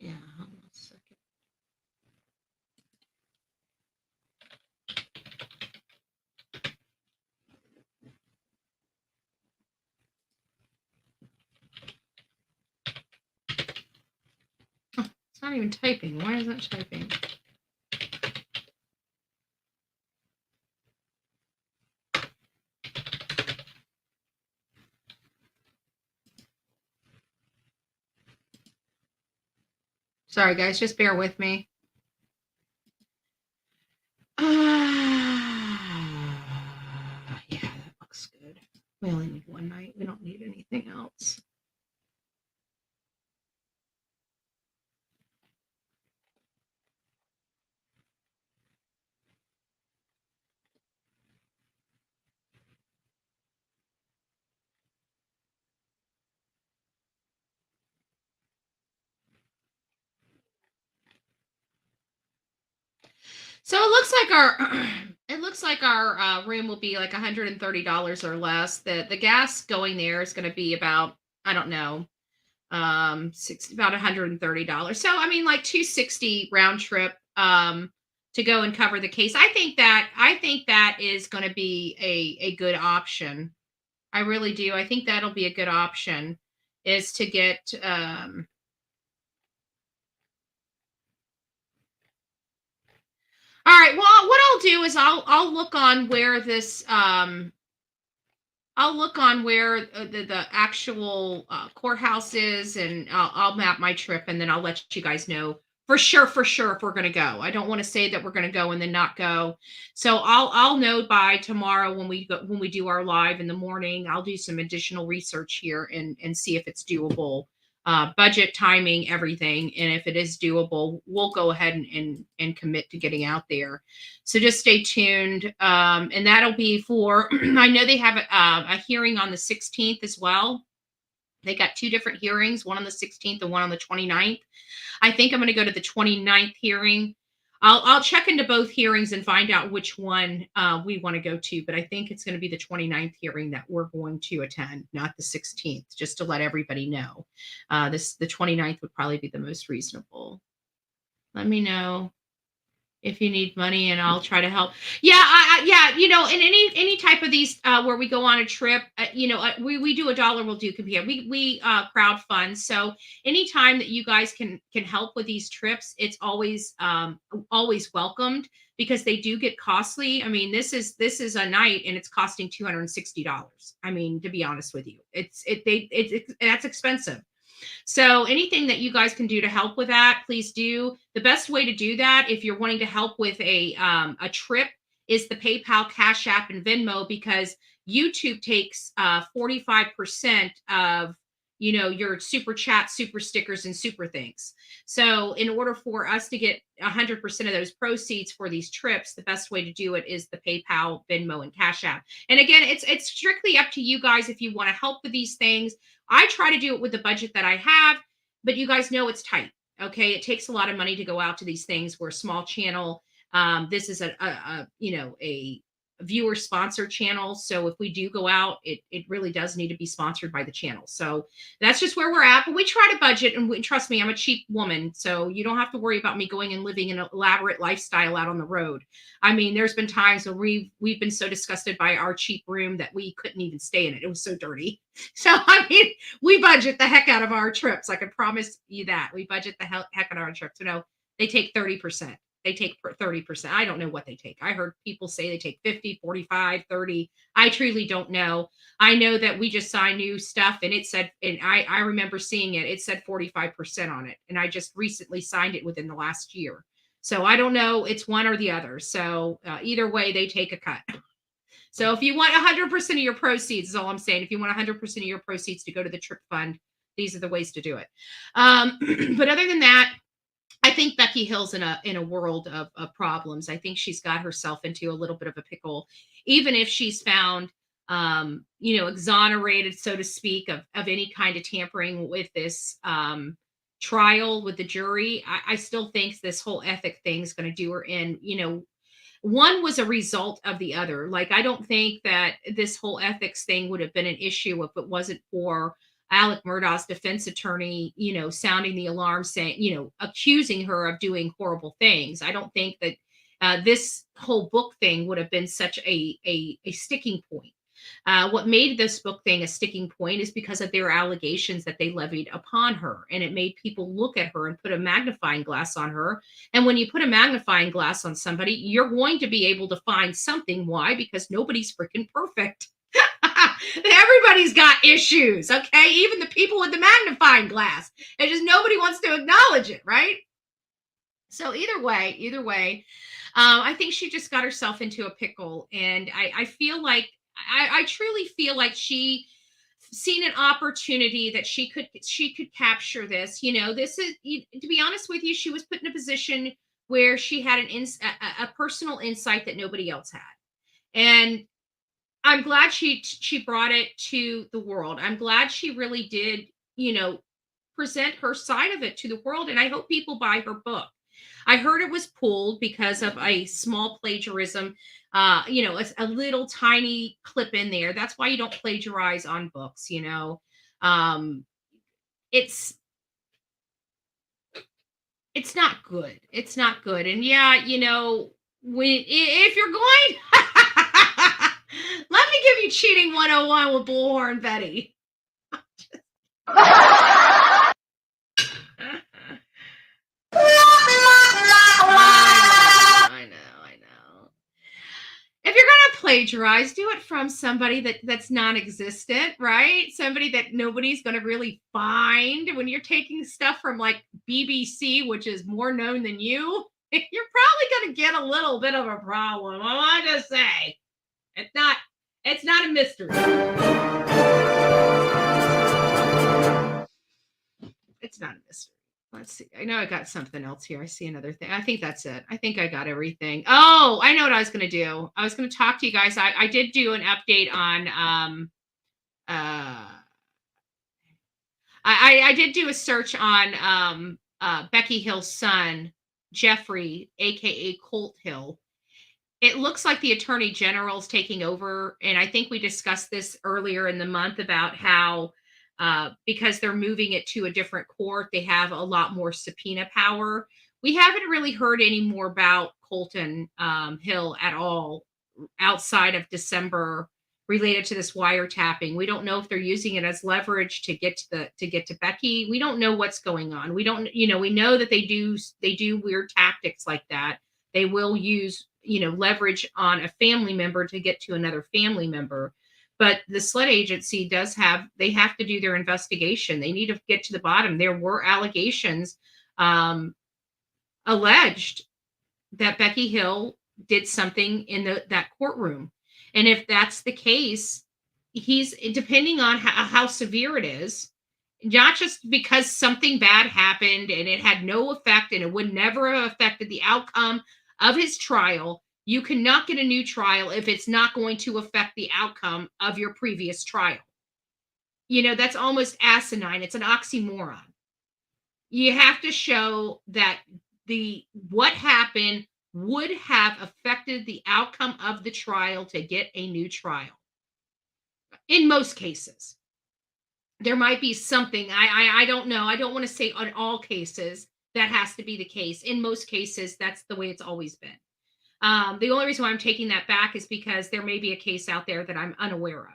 Yeah, hold on a second. Oh, it's not even typing. Why isn't it typing? Sorry, guys, just bear with me. Yeah, that looks good. We only need one night. We don't need anything else. So it looks like our it looks like our room will be like $130 or less. The gas going there is going to be about, I don't know, about $130. So I mean like 260 round trip to go and cover the case. I think that is going to be a good option. I really do. I think that'll be a good option is to get all right. Well, what I'll do is I'll look on where this I'll look on where the actual courthouse is, and I'll map my trip, and then I'll let you guys know for sure if we're going to go. I don't want to say that we're going to go and then not go. So I'll know by tomorrow when we do our live in the morning. I'll do some additional research here and see if it's doable. Budget, timing, everything, and if it is doable, we'll go ahead and commit to getting out there. So just stay tuned. And that'll be for, I know they have a hearing on the 16th as well. They got two different hearings, one on the 16th and one on the 29th. I think I'm going to go to the 29th hearing. I'll check into both hearings and find out which one we want to go to, but I think it's going to be the 29th hearing that we're going to attend, not the 16th, just to let everybody know. The 29th would probably be the most reasonable. Let me know if you need money and I'll try to help. Yeah, yeah, in any type of these where we go on a trip, we do $1 will do compare. We crowd fund. So anytime that you guys can help with these trips, it's always welcomed because they do get costly. I mean, this is a night and it's costing $260. I mean, to be honest with you, that's expensive. So anything that you guys can do to help with that, please do. The best way to do that, if you're wanting to help with a trip, is the PayPal, Cash App, and Venmo, because YouTube takes 45% of your super chat, super stickers, and super things. So in order for us to get 100% of those proceeds for these trips, the best way to do it is the PayPal, Venmo, and Cash App. And again, it's strictly up to you guys if you want to help with these things. I try to do it with the budget that I have, but you guys know it's tight. Okay, it takes a lot of money to go out to these things. We're a small channel. This is a viewer sponsored channel. So if we do go out, it really does need to be sponsored by the channel. So that's just where we're at. But we try to budget, and trust me, I'm a cheap woman, so you don't have to worry about me going and living an elaborate lifestyle out on the road. I mean, there's been times where we've been so disgusted by our cheap room that we couldn't even stay in it. It was so dirty. So I mean, we budget the heck out of our trips. I can promise you that. We budget the heck out of our trips. They take 30%. They take 30%. I don't know what they take. I heard people say they take 50, 45, 30. I truly don't know. I know that we just signed new stuff and it said, and I remember seeing it, it said 45% on it. And I just recently signed it within the last year. So I don't know. It's one or the other. So either way, they take a cut. So if you want 100% of your proceeds, is all I'm saying. If you want 100% of your proceeds to go to the trip fund, these are the ways to do it. But other than that, I think Becky Hill's in a world of problems. I think she's got herself into a little bit of a pickle, even if she's found, exonerated, so to speak, of any kind of tampering with this trial with the jury. I still think this whole ethic thing is going to do her in. One was a result of the other. Like, I don't think that this whole ethics thing would have been an issue if it wasn't for Alec Murdaugh's defense attorney, sounding the alarm, saying, accusing her of doing horrible things. I don't think that this whole book thing would have been such a sticking point. What made this book thing a sticking point is because of their allegations that they levied upon her. And it made people look at her and put a magnifying glass on her. And when you put a magnifying glass on somebody, you're going to be able to find something. Why? Because nobody's freaking perfect. Everybody's got issues, okay? Even the people with the magnifying glass. It's just nobody wants to acknowledge it, right? So either way, I think she just got herself into a pickle. And I feel like, I truly feel like she seen an opportunity that she could capture this. This is, to be honest with you, she was put in a position where she had a personal insight that nobody else had. And I'm glad she brought it to the world. I'm glad she really did, present her side of it to the world. And I hope people buy her book. I heard it was pulled because of a small plagiarism, a little tiny clip in there. That's why you don't plagiarize on books, Um, it's it's not good. It's not good. And yeah, if you're going let me give you cheating 101 with Bullhorn Betty. I know. If you're going to plagiarize, do it from somebody that's non-existent, right? Somebody that nobody's going to really find. When you're taking stuff from like BBC, which is more known than you, you're probably going to get a little bit of a problem. I want to say it's not a mystery. It's not a mystery. Let's see. I know I got something else here. I see another thing. I think that's it. I think I got everything. Oh, I know what I was going to do. I was going to talk to you guys. I did do an update on, I did do a search on, Becky Hill's son, Jeffrey, AKA Colt Hill. It looks like the Attorney General's taking over. And I think we discussed this earlier in the month about how, because they're moving it to a different court, they have a lot more subpoena power. We haven't really heard any more about Colton Hill at all outside of December related to this wiretapping. We don't know if they're using it as leverage to get to Becky. We don't know what's going on. We don't, we know that they do weird tactics like that. They will use, leverage on a family member to get to another family member. But the SLED agency they have to do their investigation. They need to get to the bottom. There were allegations alleged that Becky Hill did something in that courtroom. And if that's the case, he's depending on how severe it is, not just because something bad happened and it had no effect and it would never have affected the outcome of his trial. You cannot get a new trial if it's not going to affect the outcome of your previous trial. That's almost asinine. It's an oxymoron. You have to show that what happened would have affected the outcome of the trial to get a new trial. In most cases. There might be something. I don't know. I don't want to say on all cases that has to be the case. In most cases, that's the way it's always been. The only reason why I'm taking that back is because there may be a case out there that I'm unaware of,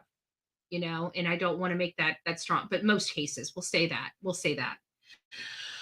and I don't want to make that strong. But most cases, we'll say that.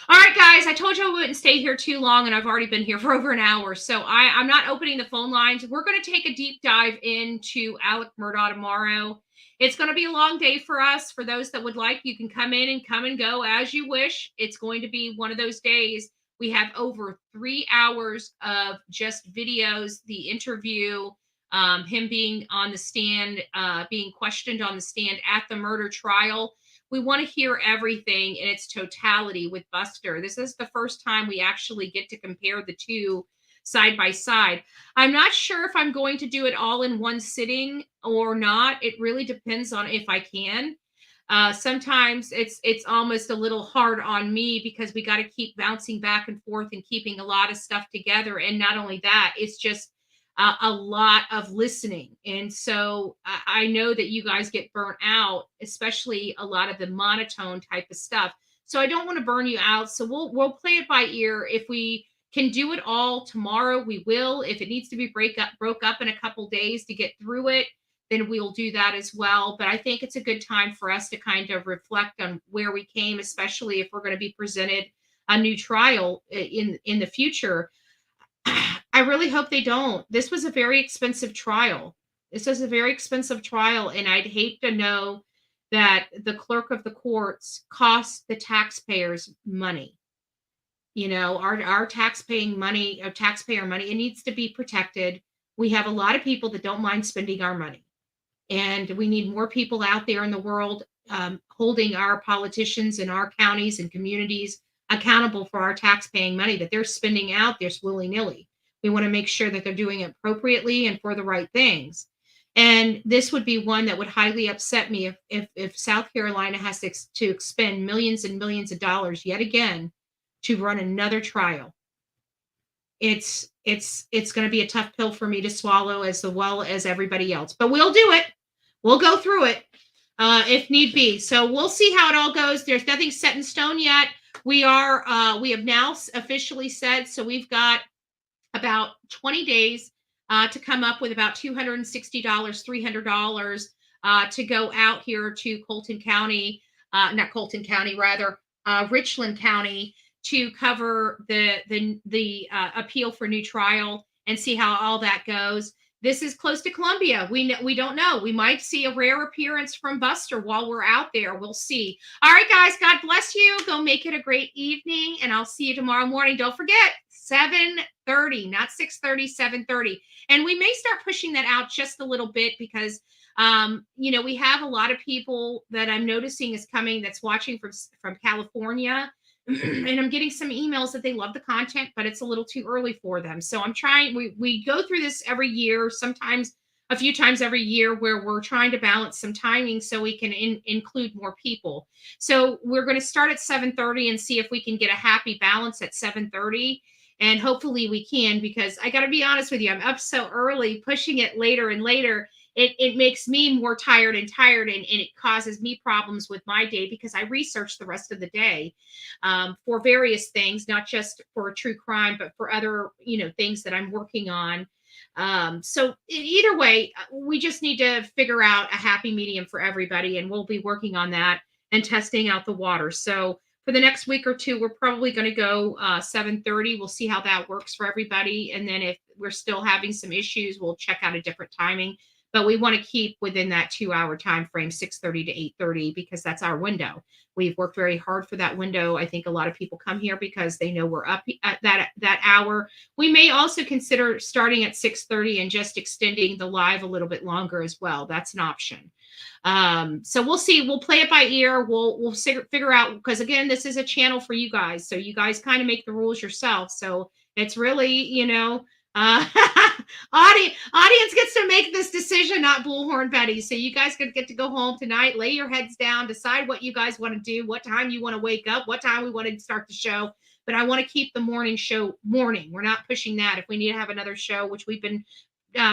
All right, guys, I told you I wouldn't stay here too long, and I've already been here for over an hour. So I'm not opening the phone lines. We're going to take a deep dive into Alec Murdaugh tomorrow. It's going to be a long day for us. For those that would like, you can come in and come and go as you wish. It's going to be one of those days. We have over 3 hours of just videos, the interview, him being on the stand, being questioned on the stand at the murder trial. We want to hear everything in its totality with Buster. This is the first time we actually get to compare the two side by side. I'm not sure if I'm going to do it all in one sitting or not. It really depends on if I can. Sometimes it's almost a little hard on me because we got to keep bouncing back and forth and keeping a lot of stuff together. And not only that, it's just a lot of listening. And so I know that you guys get burnt out, especially a lot of the monotone type of stuff. So I don't want to burn you out. So we'll play it by ear. If we can do it all tomorrow, we will. If it needs to be broke up in a couple days to get through it, then we'll do that as well. But I think it's a good time for us to kind of reflect on where we came, especially if we're going to be presented a new trial in the future. I really hope they don't. This was a very expensive trial. And I'd hate to know that the clerk of the courts cost the taxpayers money. Our taxpayer money, it needs to be protected. We have a lot of people that don't mind spending our money. And we need more people out there in the world holding our politicians in our counties and communities accountable for our taxpaying money that they're spending out there willy-nilly. We want to make sure that they're doing it appropriately and for the right things. And this would be one that would highly upset me if South Carolina has to expend millions and millions of dollars yet again to run another trial. it's going to be a tough pill for me to swallow as well as everybody else, but we'll do it. We'll go through it if need be. So we'll see how it all goes. There's nothing set in stone yet. We have now officially said, so we've got about 20 days to come up with about $260, $300 to go out here to Richland County to cover the appeal for new trial and see how all that goes. This is close to Columbia. We don't know. We might see a rare appearance from Buster while we're out there. We'll see. All right, guys, God bless you. Go make it a great evening, and I'll see you tomorrow morning. Don't forget, 7:30, not 6:30, 7:30. And we may start pushing that out just a little bit because, we have a lot of people that I'm noticing is coming that's watching from California. And I'm getting some emails that they love the content, but it's a little too early for them. So I'm trying, we go through this every year, sometimes a few times every year, where we're trying to balance some timing so we can include more people. So we're going to start at 7:30 and see if we can get a happy balance at 7:30. And hopefully we can, because I got to be honest with you, I'm up so early, pushing it later and later. It makes me more tired and it causes me problems with my day because I research the rest of the day for various things, not just for true crime, but for other, things that I'm working on. So either way, we just need to figure out a happy medium for everybody, and we'll be working on that and testing out the water. So for the next week or two, we're probably going to go 7:30. We'll see how that works for everybody. And then if we're still having some issues, we'll check out a different timing. But we want to keep within that 2-hour time frame, 6:30 to 8:30, because that's our window. We've worked very hard for that window. I think a lot of people come here because they know we're up at that hour. We may also consider starting at 6:30 and just extending the live a little bit longer as well. That's an option. So we'll see. We'll play it by ear. We'll figure out, because again, this is a channel for you guys. So you guys kind of make the rules yourself. So it's really, audience gets to make this decision, not Bullhorn Betty. So you guys get to go home tonight, lay your heads down, decide what you guys want to do, what time you want to wake up, what time we want to start the show. But I want to keep the morning show morning. We're not pushing that. If we need to have another show, which we've been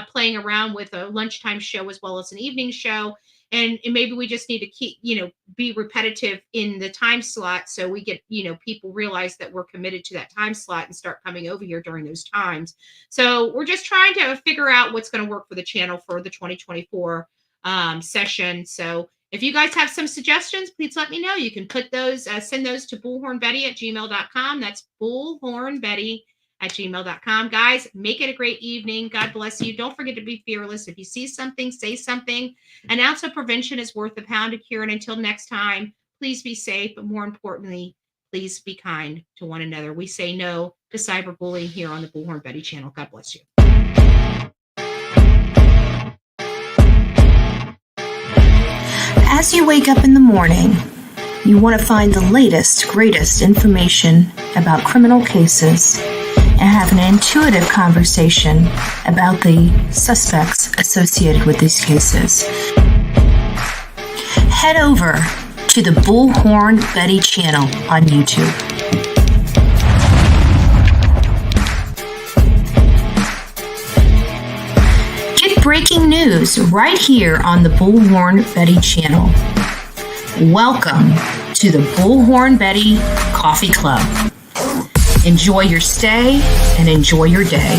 playing around with, a lunchtime show as well as an evening show. And maybe we just need to keep, be repetitive in the time slot. So we get, people realize that we're committed to that time slot and start coming over here during those times. So we're just trying to figure out what's going to work for the channel for the 2024 session. So if you guys have some suggestions, please let me know. You can put those, send those to bullhornbetty@gmail.com. That's bullhornbetty@gmail.com. Guys, make it a great evening. God bless you. Don't forget to be fearless. If you see something, say something. An ounce of prevention is worth a pound of cure. And until next time, please be safe. But more importantly, please be kind to one another. We say no to cyberbullying here on the Bullhorn Betty channel. God bless you. As you wake up in the morning, you want to find the latest, greatest information about criminal cases and have an intuitive conversation about the suspects associated with these cases. Head over to the Bullhorn Betty channel on YouTube. Get breaking news right here on the Bullhorn Betty channel. Welcome to the Bullhorn Betty Coffee Club. Enjoy your stay and enjoy your day.